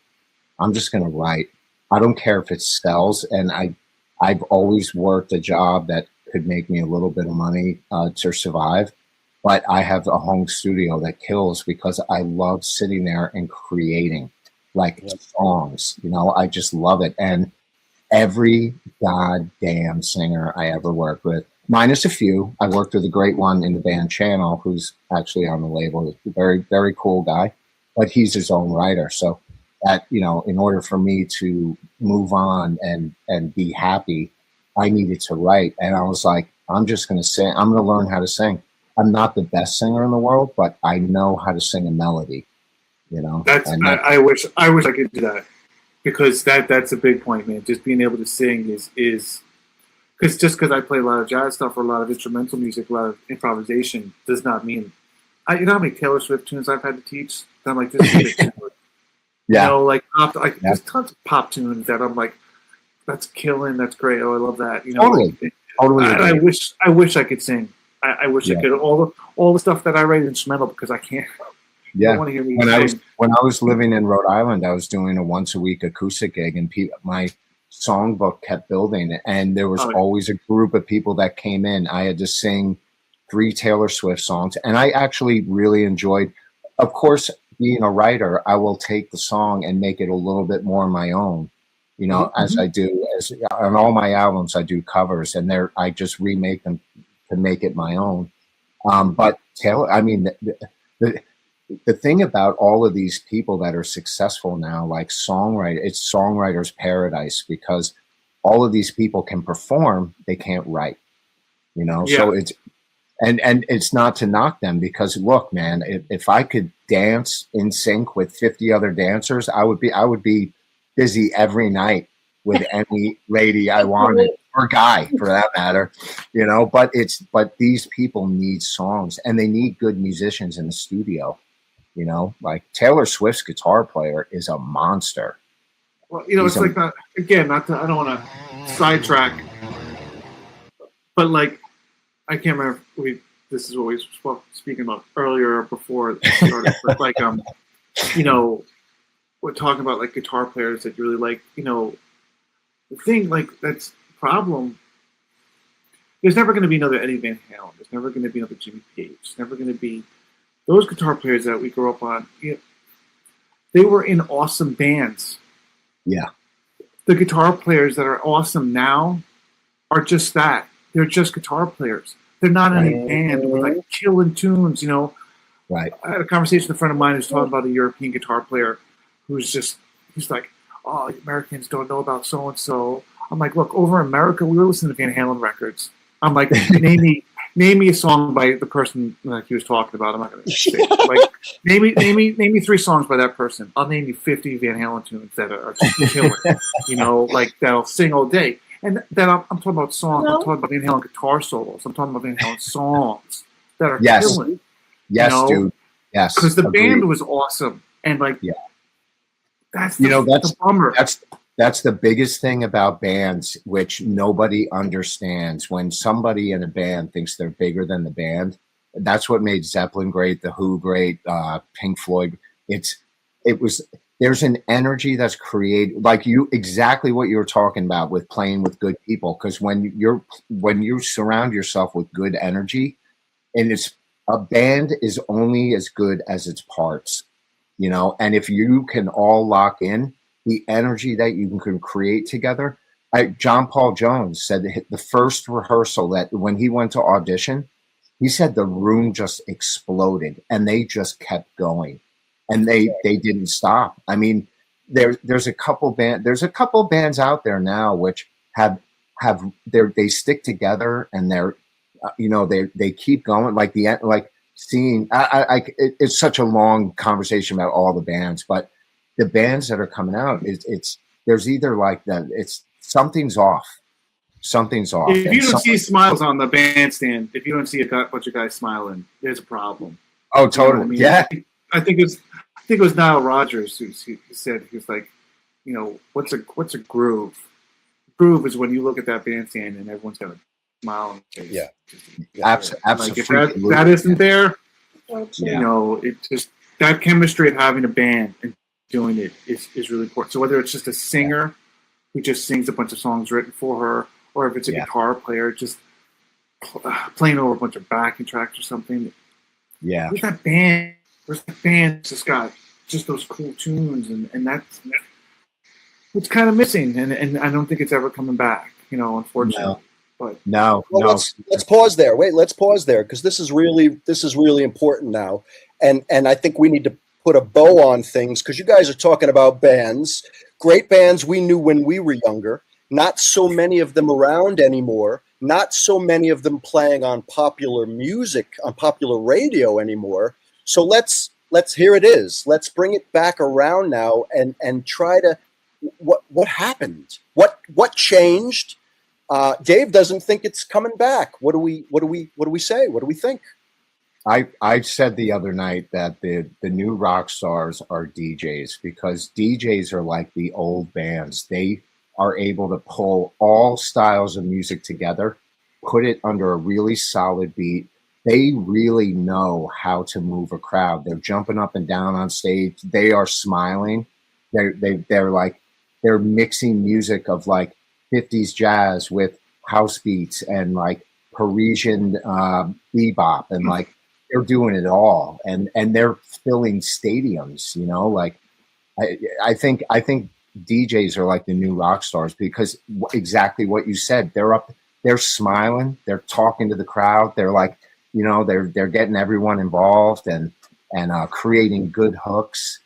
I'm just going to write. I don't care if it sells. And I've always worked a job that could make me a little bit of money to survive. But I have a home studio that kills because I love sitting there and creating songs. I just love it. And every goddamn singer I ever worked with, minus a few. I worked with a great one in the band Channel, who's actually on the label. He's a very, very cool guy, but he's his own writer. So that, in order for me to move on and be happy, I needed to write. And I was like, I'm just going to sing. I'm going to learn how to sing. I'm not the best singer in the world, but I know how to sing a melody, I wish I could do that, because that's a big point, man. Just being able to sing is because I play a lot of jazz stuff or a lot of instrumental music, a lot of improvisation, does not mean you know how many Taylor Swift tunes I've had to teach? I'm like, this is a tune. There's tons of pop tunes that I'm like, that's killing, that's great, oh, I love that. Totally. Totally I agree. wish I could sing. I wish I could. All the stuff that I write is instrumental because I can't. Yeah. I want to hear me sing. When I was living in Rhode Island, I was doing a once a week acoustic gig, and my songbook kept building, and there was always a group of people that came in. I had to sing 3 Taylor Swift songs, and I actually really enjoyed. Of course, being a writer, I will take the song and make it a little bit more my own. You know, as I do on all my albums, I do covers, and I just remake them to make it my own. But Taylor, I mean, the thing about all of these people that are successful now, like songwriter, it's songwriter's paradise because all of these people can perform, they can't write, you know? Yeah. So and it's not to knock them because look, man, if I could dance in sync with 50 other dancers, I would be busy every night with any lady I wanted or guy for that matter, you know, but these people need songs and they need good musicians in the studio. You know, like Taylor Swift's guitar player is a monster. Well, you know, it's like that again. I don't want to sidetrack, but like I can't remember. This is what we were speaking about earlier before it started. But like you know, we're talking about like guitar players that you really like. You know, the thing like that's the problem. There's never going to be another Eddie Van Halen. There's never going to be another Jimmy Page. There's never going to be those guitar players that we grew up on, you know, they were in awesome bands. Yeah. The guitar players that are awesome now are just that. They're just guitar players. They're not in a band with like killing tunes, you know. Right. I had a conversation with a friend of mine who's talking about a European guitar player he's like, oh, Americans don't know about so-and-so. I'm like, look, over in America, we were listening to Van Halen records. I'm like, name me a song by the person like he was talking about. I'm not going to say like name me 3 songs by that person. I'll name you 50 Van Halen tunes that are killer. You know, like that'll sing all day. And then I'm talking about songs. I'm talking about Van Halen guitar solos. I'm talking about Van Halen songs that are killing. Yes, you know? dude. Yes, because the band was awesome and like that's the bummer. That's the biggest thing about bands, which nobody understands. When somebody in a band thinks they're bigger than the band, that's what made Zeppelin great, The Who great, Pink Floyd. There's an energy that's created, like exactly what you were talking about with playing with good people. Because when you surround yourself with good energy, and a band is only as good as its parts, you know. And if you can all lock in the energy that you can create together. John Paul Jones said the first rehearsal that when he went to audition, he said the room just exploded and they just kept going and they didn't stop. I mean, there's a couple bands out there now which they stick together and they're, you know, they keep going it's such a long conversation about all the bands, but the bands that are coming out, there's either like that. It's something's off. If you don't see smiles on the bandstand, if you don't see a bunch of guys smiling, there's a problem. Oh, totally. You know what I mean? Yeah. I think it was Nile Rodgers who said, he was like, you know, what's a groove? Groove is when you look at that bandstand and everyone's got a smile on their face. Yeah. Absolutely. Like if that isn't there, you know, it just that chemistry of having a band and doing it is really important. So whether it's just a singer who just sings a bunch of songs written for her, or if it's a guitar player just playing over a bunch of backing tracks or something. Yeah. Where's that band? Just got just those cool tunes and that's it's kind of missing and I don't think it's ever coming back, you know, unfortunately. No. Let's pause there. Wait, let's pause there because this is really important now. And I think we need to put a bow on things because you guys are talking about bands, great bands we knew when we were younger, not so many of them around anymore, not so many of them playing on popular music, on popular radio anymore. So let's here it is. Let's bring it back around now and try to what happened? What changed? Dave doesn't think it's coming back. What do we say? What do we think? I said the other night that the new rock stars are DJs because DJs are like the old bands. They are able to pull all styles of music together put it under a really solid beat. They really know how to move a crowd. They're jumping up and down on stage. They are smiling. They're mixing music of like 50s jazz with house beats and like Parisian bebop, and like they're doing it all, and they're filling stadiums. You know, like I think DJs are like the new rock stars, because exactly what you said. They're smiling, they're talking to the crowd, they're like, you know, they're getting everyone involved and creating good hooks.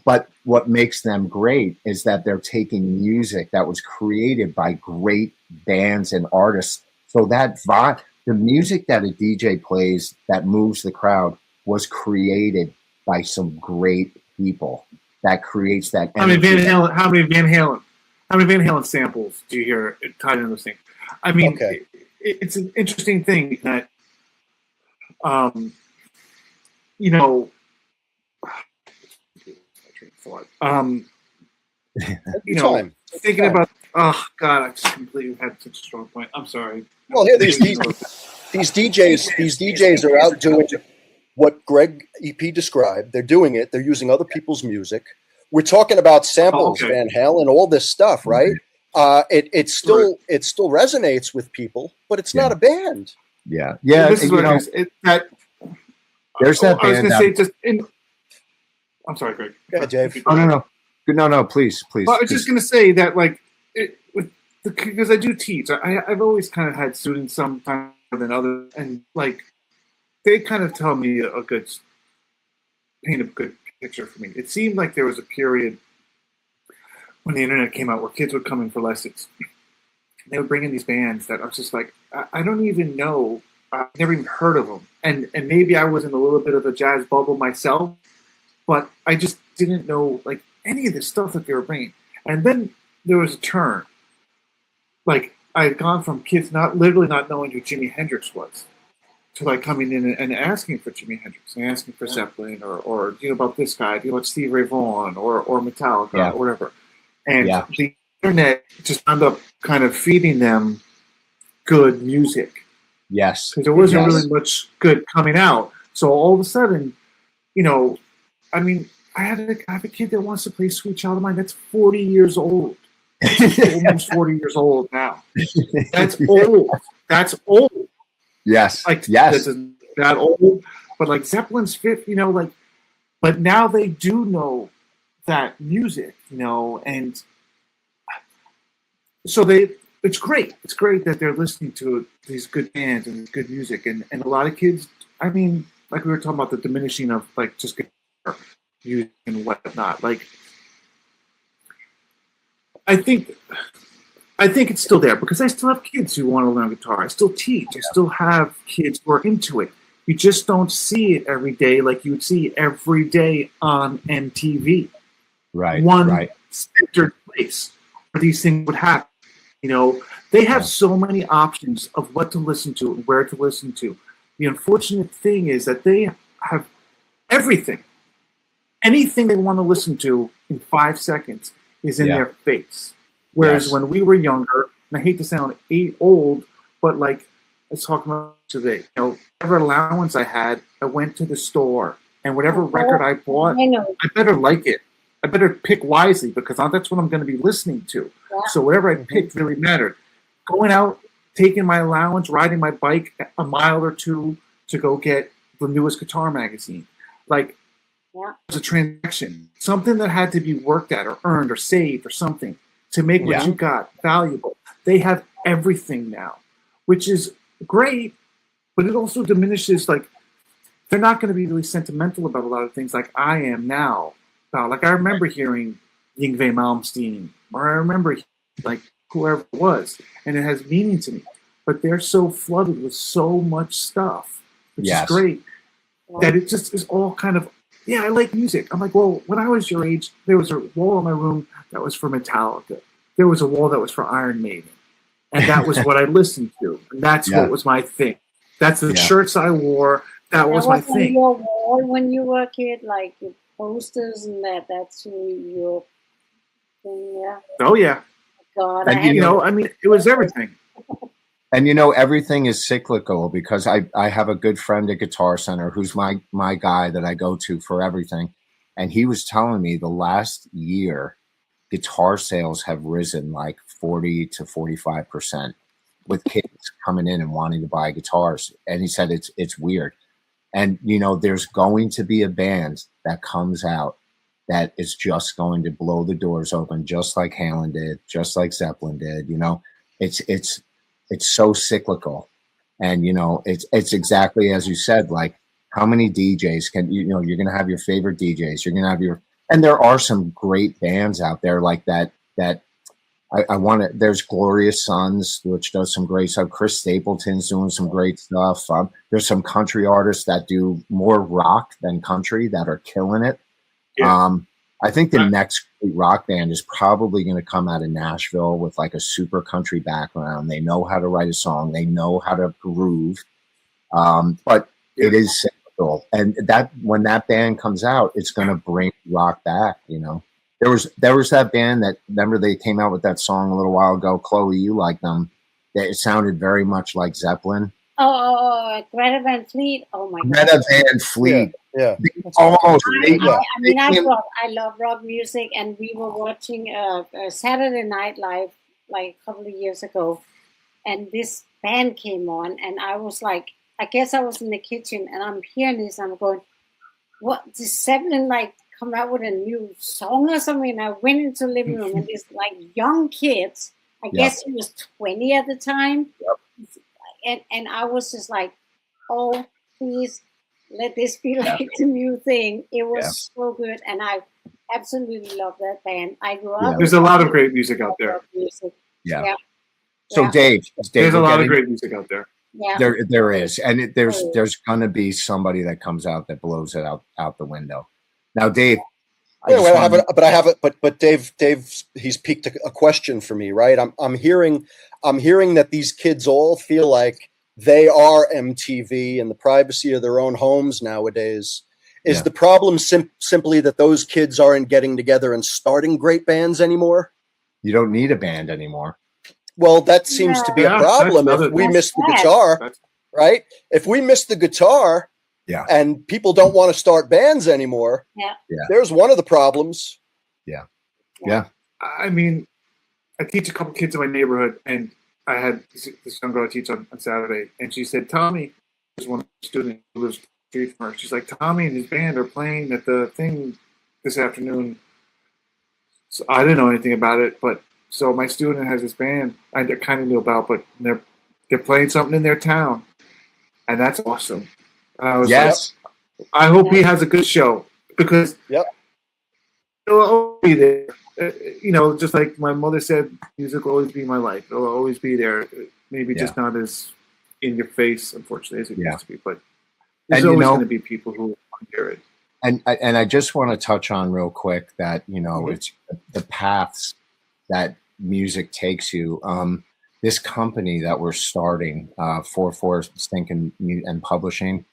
But what makes them great is that they're taking music that was created by great bands and artists. So that vibe, the music that a DJ plays that moves the crowd, was created by some great people. That creates that energy. How many Van Halen samples do you hear tied into this thing? I mean, Okay. It's an interesting thing that, you know, you know, thinking about, oh God, I just completely had such a strong point. I'm sorry. Well, here these DJs are out doing what Greg EP described. They're doing it. They're using other people's music. We're talking about samples, Van Halen, all this stuff, right? It still resonates with people, but it's not a band. Yeah. This is what it is. There's that I was band. going to say, I'm sorry, Greg. Go ahead, Dave. Oh, no, please. Well, I was just going to say that, like, because I do teach, I've always kind of had students sometimes more than others, and like they kind of tell me paint a good picture for me. It seemed like there was a period when the internet came out where kids would come in for lessons. They would bring in these bands that I was just like, I don't even know. I've never even heard of them. And maybe I was in a little bit of a jazz bubble myself, but I just didn't know like any of the stuff that they were bringing. And then there was a turn. Like I had gone from kids literally not knowing who Jimi Hendrix was, to like coming in and asking for Jimi Hendrix and asking for Zeppelin or do you know about this guy? Do you know about Stevie Ray Vaughan or Metallica or whatever? And the internet just ended up kind of feeding them good music. Yes. Because there wasn't really much good coming out. So all of a sudden, you know, I mean, I have a kid that wants to play Sweet Child of Mine that's 40 years old. Almost 40 years old now. That's old. That's old. Yes. Like, yes. That's that old. But like Zeppelin's fifth, you know, like, but now they do know that music, you know, and so it's great. It's great that they're listening to these good bands and good music. And a lot of kids, I mean, like we were talking about the diminishing of like just guitar music and whatnot. Like, I think it's still there because I still have kids who want to learn guitar. I still teach. I still have kids who are into it. You just don't see it every day like you would see every day on MTV. Right. One centered place where these things would happen. You know, they have so many options of what to listen to and where to listen to. The unfortunate thing is that they have everything. Anything they want to listen to in 5 seconds is in their face. Whereas when we were younger, and I hate to sound old, but like let's talk about today, you know, whatever allowance I had, I went to the store and whatever record I bought, I better like it. I better pick wisely because that's what I'm going to be listening to. Yeah. So whatever I picked really mattered. Going out, taking my allowance, riding my bike a mile or two to go get the newest guitar magazine. Like, it was a transaction. Something that had to be worked at or earned or saved or something to make what you got valuable. They have everything now, which is great, but it also diminishes, like, they're not going to be really sentimental about a lot of things like I am now. Like I remember hearing Yngwie Malmsteen, or I remember like whoever it was, and it has meaning to me. But they're so flooded with so much stuff, which is great, that it just is all kind of, I like music. I'm like, well, when I was your age, there was a wall in my room that was for Metallica. There was a wall that was for Iron Maiden. And that was what I listened to. And that's what was my thing. That's the shirts I wore. That was my thing. Your wall when you were a kid, like your posters and that's who your thing, Oh, yeah. God, and, I mean, it was everything. And everything is cyclical, because I have a good friend at Guitar Center who's my guy that I go to for everything. And he was telling me the last year guitar sales have risen like 40 to 45% with kids coming in and wanting to buy guitars. And he said it's weird. And there's going to be a band that comes out that is just going to blow the doors open, just like Halen did, just like Zeppelin did. It's so cyclical. And it's exactly as you said, like, how many DJs can you're going to have your favorite DJs, you're going to have and there are some great bands out there like that I want to. There's Glorious Sons, which does some great stuff. Chris Stapleton's doing some great stuff. There's some country artists that do more rock than country that are killing it. Yeah. I think the next rock band is probably going to come out of Nashville with like a super country background. They know how to write a song. They know how to groove. But it is cyclical. And when that band comes out, it's going to bring rock back, There was that band that, remember, they came out with that song a little while ago. Chloe, you like them. It sounded very much like Zeppelin. Greta Van Fleet. Oh my God. Greta Van Fleet. Yeah. Almost. I love rock music, and we were watching Saturday Night Live like a couple of years ago, and this band came on, and I was like, I guess I was in the kitchen, and I'm hearing this, and I'm going, what, does Zeppelin like come out with a new song or something? And I went into the living room, and these like young kids, I guess he was 20 at the time. And I was just like, oh, please let this be like the new thing. It was so good. And I absolutely love that band. I grew up. There's a lot of great music out there. Yeah. So Dave, there's a lot of great music out there. Yeah. There is. And there's going to be somebody that comes out that blows it out the window. Now, Dave. But Dave, he's piqued a question for me, right? I'm hearing that these kids all feel like they are MTV in the privacy of their own homes nowadays. Is the problem simply that those kids aren't getting together and starting great bands anymore? You don't need a band anymore. Well, that seems to be a problem if we miss the guitar, right? If we miss the guitar, and people don't want to start bands anymore, there's one of the problems. Yeah. I mean, I teach a couple kids in my neighborhood, and I had this young girl I teach on Saturday, and she said, Tommy, there's one student who lives street from her. She's like, Tommy and his band are playing at the thing this afternoon. So I didn't know anything about it, but so my student has this band I kind of knew about, but they're playing something in their town, and that's awesome. And I was like, I hope he has a good show, because it'll always be there. Just like my mother said, music will always be my life. It'll always be there. Maybe just not as in your face, unfortunately, as it used to be. But there's always going to be people who want to hear it. And I just want to touch on real quick that, it's the paths that music takes you. This company that we're starting, 4/4 Thinking and Publishing,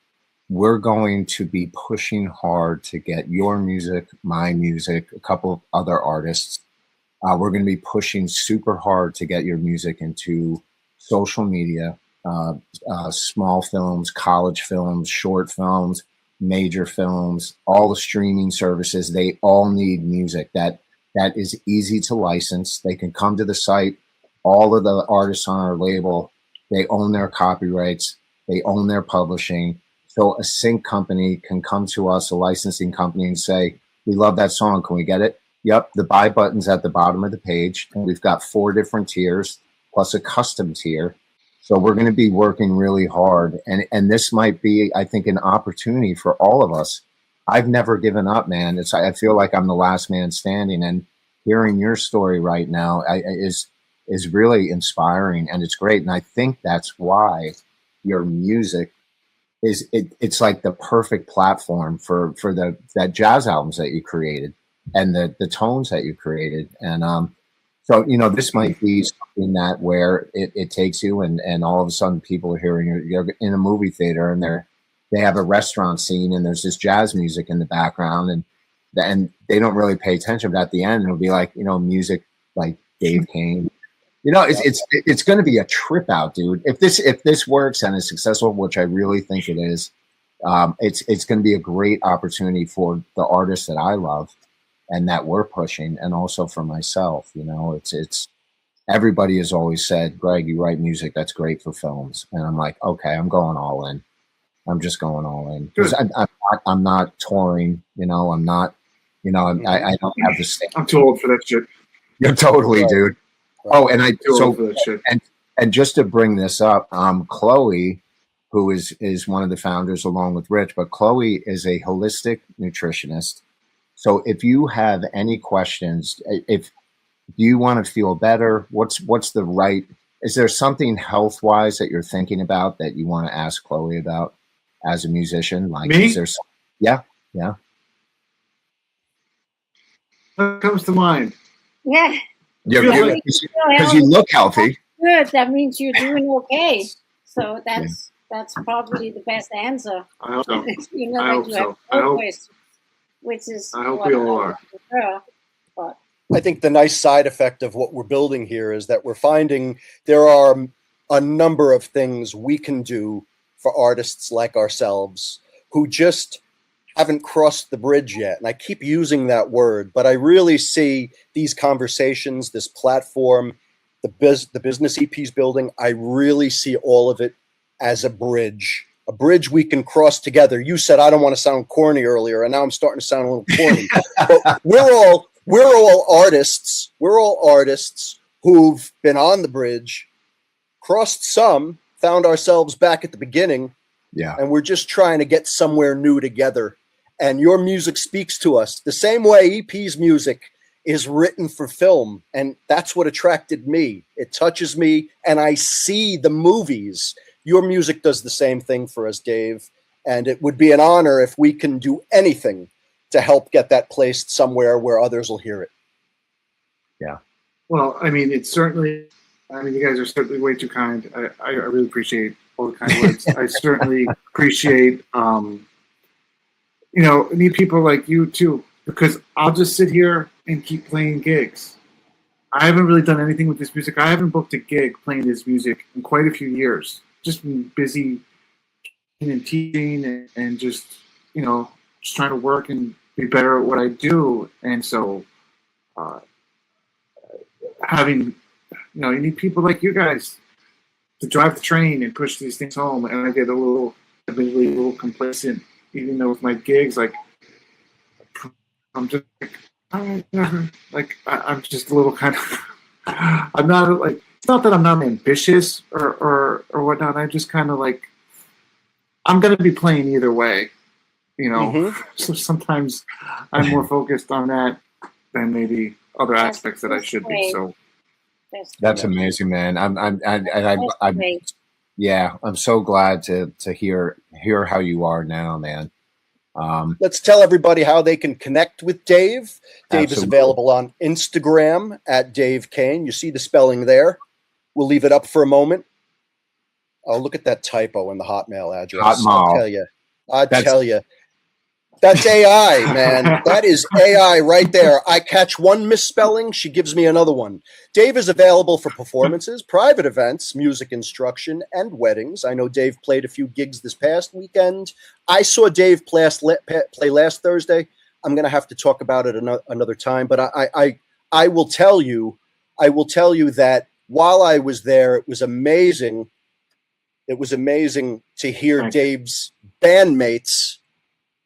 we're going to be pushing hard to get your music, my music, a couple of other artists. We're going to be pushing super hard to get your music into social media, small films, college films, short films, major films, all the streaming services. They all need music that is easy to license. They can come to the site. All of the artists on our label, they own their copyrights. They own their publishing. So a sync company can come to us, a licensing company, and say, we love that song. Can we get it? Yep. The buy button's at the bottom of the page. And we've got 4 different tiers plus a custom tier. So we're going to be working really hard. And this might be, I think, an opportunity for all of us. I've never given up, man. I feel like I'm the last man standing. And hearing your story right now is really inspiring, and it's great. And I think that's why your music it's like the perfect platform for that jazz albums that you created and the tones that you created. And so this might be something that where it takes you, and all of a sudden people are hearing you're in a movie theater, and they have a restaurant scene, and there's this jazz music in the background, and they don't really pay attention, but at the end it'll be like music like Dave Kain, You know, it's going to be a trip out, dude. If this works and is successful, which I really think it is, it's going to be a great opportunity for the artists that I love and that we're pushing, and also for myself. You know, it's everybody has always said, Greg, you write music that's great for films, and I'm like, okay, I'm going all in. I'm just going all in because I'm not touring. You know, I'm not. You know, I don't have the same. I'm too old for that shit. You're totally, dude. Oh, and and just to bring this up, Chloe, who is one of the founders along with Rich, but Chloe is a holistic nutritionist. So if you have any questions, if you want to feel better, what's the right? Is there something health wise that you're thinking about that you want to ask Chloe about as a musician? Like, me? Is there? Yeah. What comes to mind? Yeah. Because you look healthy. Good. That means you're doing okay. So that's probably the best answer. I hope so. You know, I hope so. I hope. Which is I hope we all are. But I think the nice side effect of what we're building here is that we're finding there are a number of things we can do for artists like ourselves who just haven't crossed the bridge yet. And I keep using that word, but I really see these conversations, this platform, the business EP's building, I really see all of it as a bridge we can cross together. You said I don't want to sound corny earlier, and now I'm starting to sound a little corny. But we're all artists. We're all artists who've been on the bridge, crossed some, found ourselves back at the beginning, and we're just trying to get somewhere new together. And your music speaks to us the same way EP's music is written for film. And that's what attracted me. It touches me, and I see the movies. Your music does the same thing for us, Dave. And it would be an honor if we can do anything to help get that placed somewhere where others will hear it. Yeah. Well, I mean, you guys are certainly way too kind. I really appreciate all the kind words. I certainly appreciate, need people like you too, because I'll just sit here and keep playing gigs. I haven't really done anything with this music. I haven't booked a gig playing this music in quite a few years. Just been busy and teaching and just, just trying to work and be better at what I do. And so having, you need people like you guys to drive the train and push these things home. And I get a little complacent, even though with my gigs, like, I'm just like, I'm just a little kind of, I'm not like, it's not that I'm not ambitious or whatnot. I'm just kind of like, I'm going to be playing either way, So sometimes I'm more focused on that than maybe other aspects that I should be. So that's amazing, man. I'm so glad to hear how you are now, man. Let's tell everybody how they can connect with Dave. Dave is available on Instagram at Dave Kain. You see the spelling there. We'll leave it up for a moment. Oh, look at that typo in the Hotmail address. I'll tell you. That's AI, man. That is AI right there. I catch one misspelling, she gives me another one. Dave is available for performances, private events, music instruction, and weddings. I know Dave played a few gigs this past weekend. I saw Dave play last Thursday. I'm going to have to talk about it another time, but I will tell you that while I was there, it was amazing. It was amazing to hear Dave's bandmates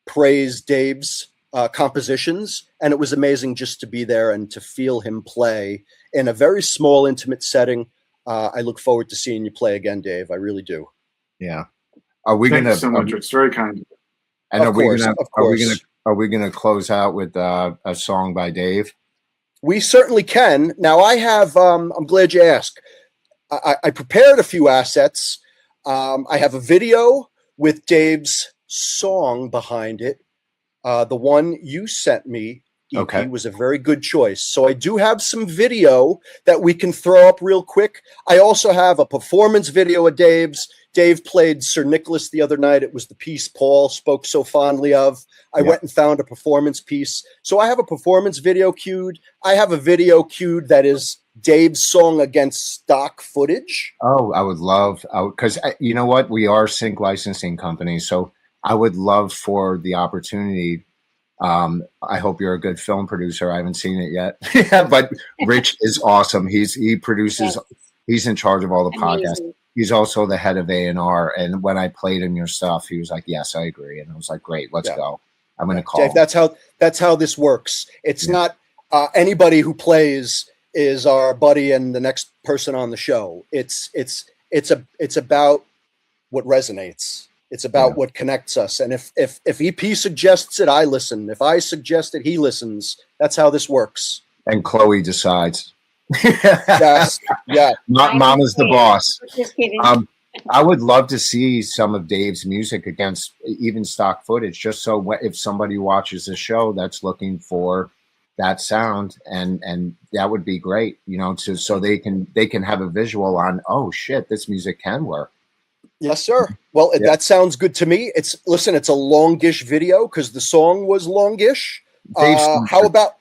praise Dave's compositions, and it was amazing just to be there and to feel him play in a very small, intimate setting. I look forward to seeing you play again, Dave. I really do. Yeah. Thank you so much. It's very kind. And are we gonna close out with a song by Dave? We certainly can. Now I have. I'm glad you asked. I prepared a few assets. I have a video with Dave's song behind it. The one you sent me, EP, was a very good choice. So I do have some video that we can throw up real quick. I also have a performance video of Dave's. Dave played Sir Nicholas the other night. It was the piece Paul spoke so fondly of. I went and found a performance piece. So I have a performance video queued. I have a video queued that is Dave's song against stock footage? Oh, I would love, because you know what? We are sync licensing company. So I would love for the opportunity. I hope you're a good film producer. I haven't seen it yet, but Rich is awesome. He produces, he's in charge of all the podcasts. Amazing. He's also the head of A&R. And when I played him your stuff, he was like, yes, I agree. And I was like, great, let's go. I'm going to call. Dave, that's how this works. It's not anybody who plays is our buddy and the next person on the show. It's about what resonates. It's about what connects us. And if EP suggests it, I listen. If I suggest it, he listens. That's how this works. And Chloe decides. Yes. Yeah. Mama's the boss. Just kidding. I would love to see some of Dave's music against even stock footage, just so if somebody watches the show that's looking for that sound, and that would be great, so they can have a visual on, oh shit, this music can work. Yes, sir. Well, that sounds good to me. It's a longish video because the song was longish. How about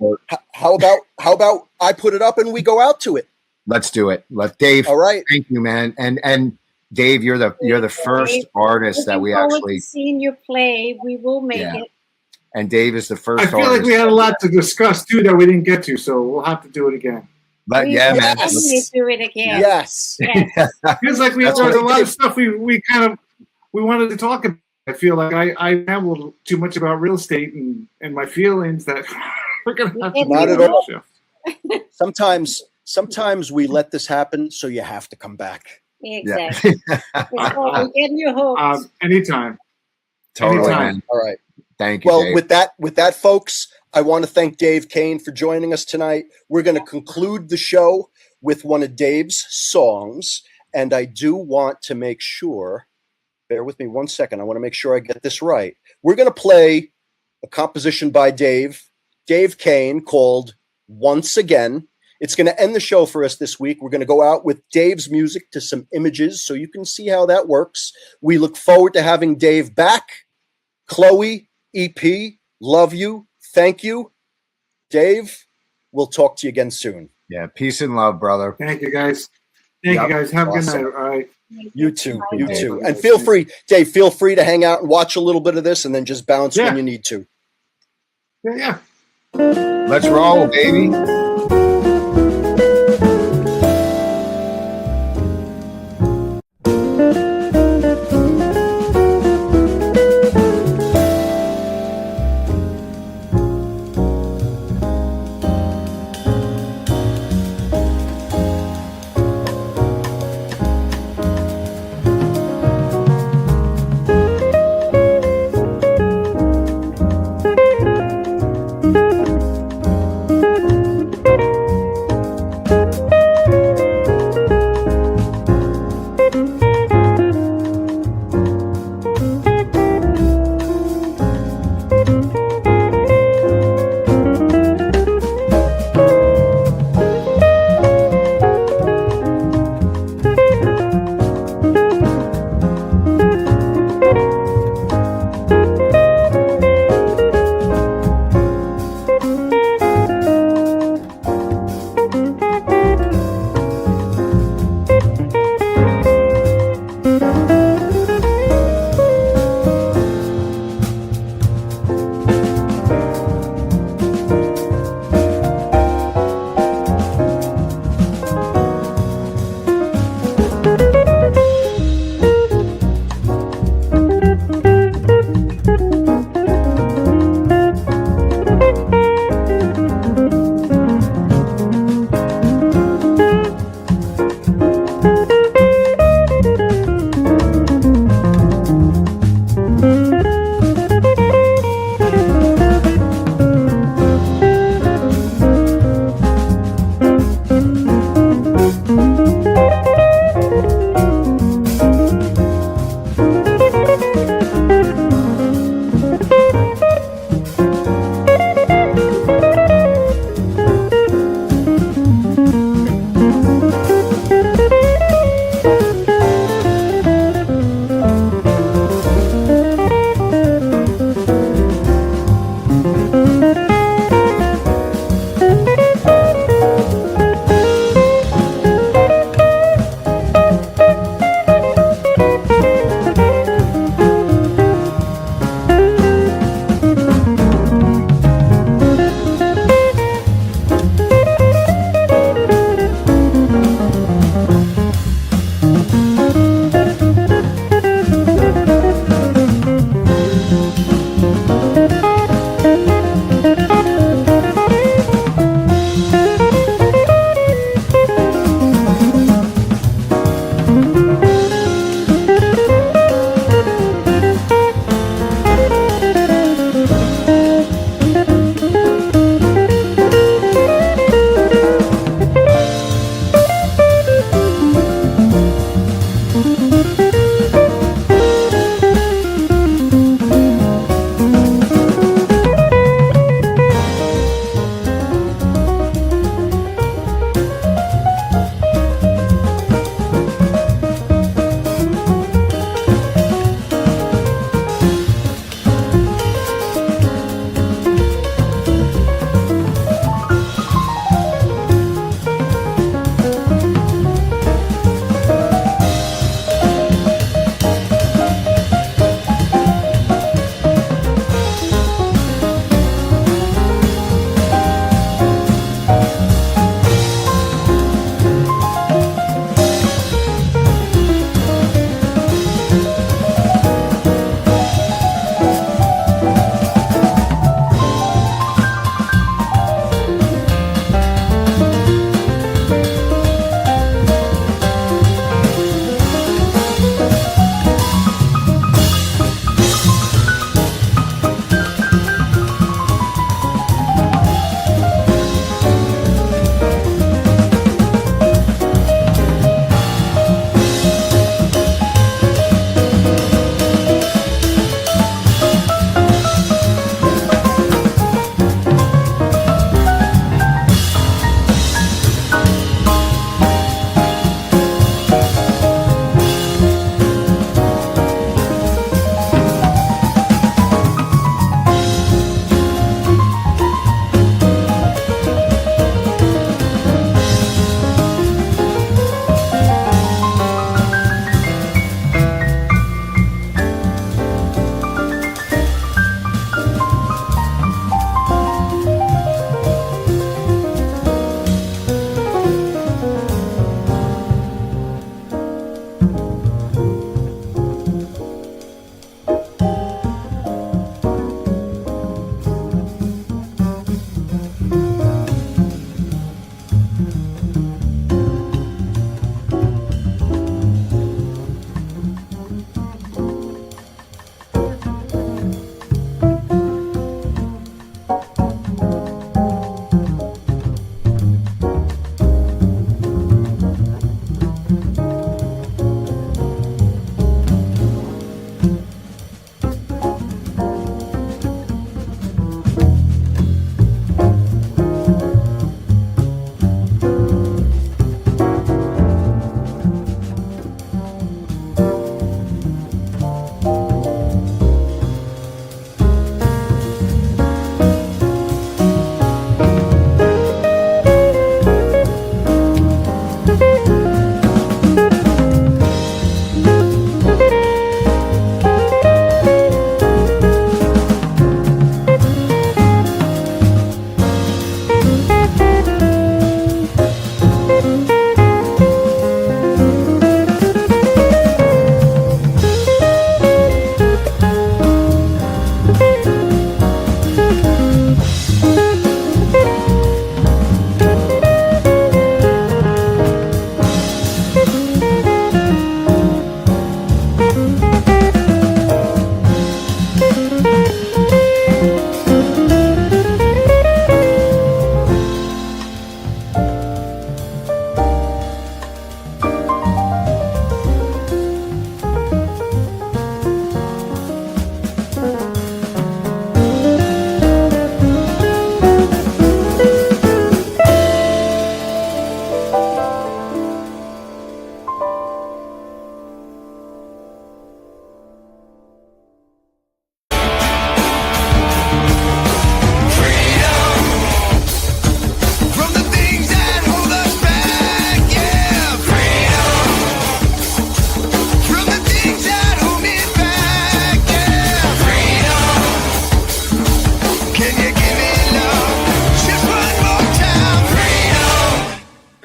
I put it up and we go out to it? Let's do it. Dave. All right. Thank you, man. And Dave, you're the first artist that we actually seeing you play. We will make it. And Dave is the first. I feel like we had a lot to discuss too that we didn't get to, so we'll have to do it again. But we man, definitely do it again. Yes. Feels like there was a lot of stuff we wanted to talk about. I feel like I rambled too much about real estate and my feelings that we're gonna have to not at all. Sometimes we let this happen, so you have to come back. Exactly. We're getting your hopes. Anytime. Totally. Anytime. All right. Thank you. Well, Dave. with that, folks, I want to thank Dave Kain for joining us tonight. We're going to conclude the show with one of Dave's songs, and I do want to make sure. Bear with me 1 second. I want to make sure I get this right. We're going to play a composition by Dave Kain called "Once Again." It's going to end the show for us this week. We're going to go out with Dave's music to some images so you can see how that works. We look forward to having Dave back. Chloe, EP, love you. Thank you. Dave, we'll talk to you again soon. Yeah, peace and love, brother. Thank you, guys. Thank you, guys. Have a good night. All right. You too. You too. And feel free, Dave, to hang out and watch a little bit of this and then just bounce when you need to. Yeah. Let's roll, baby.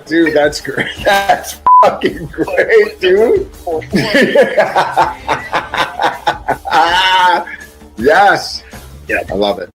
Dude, that's great. That's fucking great, dude. Yes. Yeah. I love it.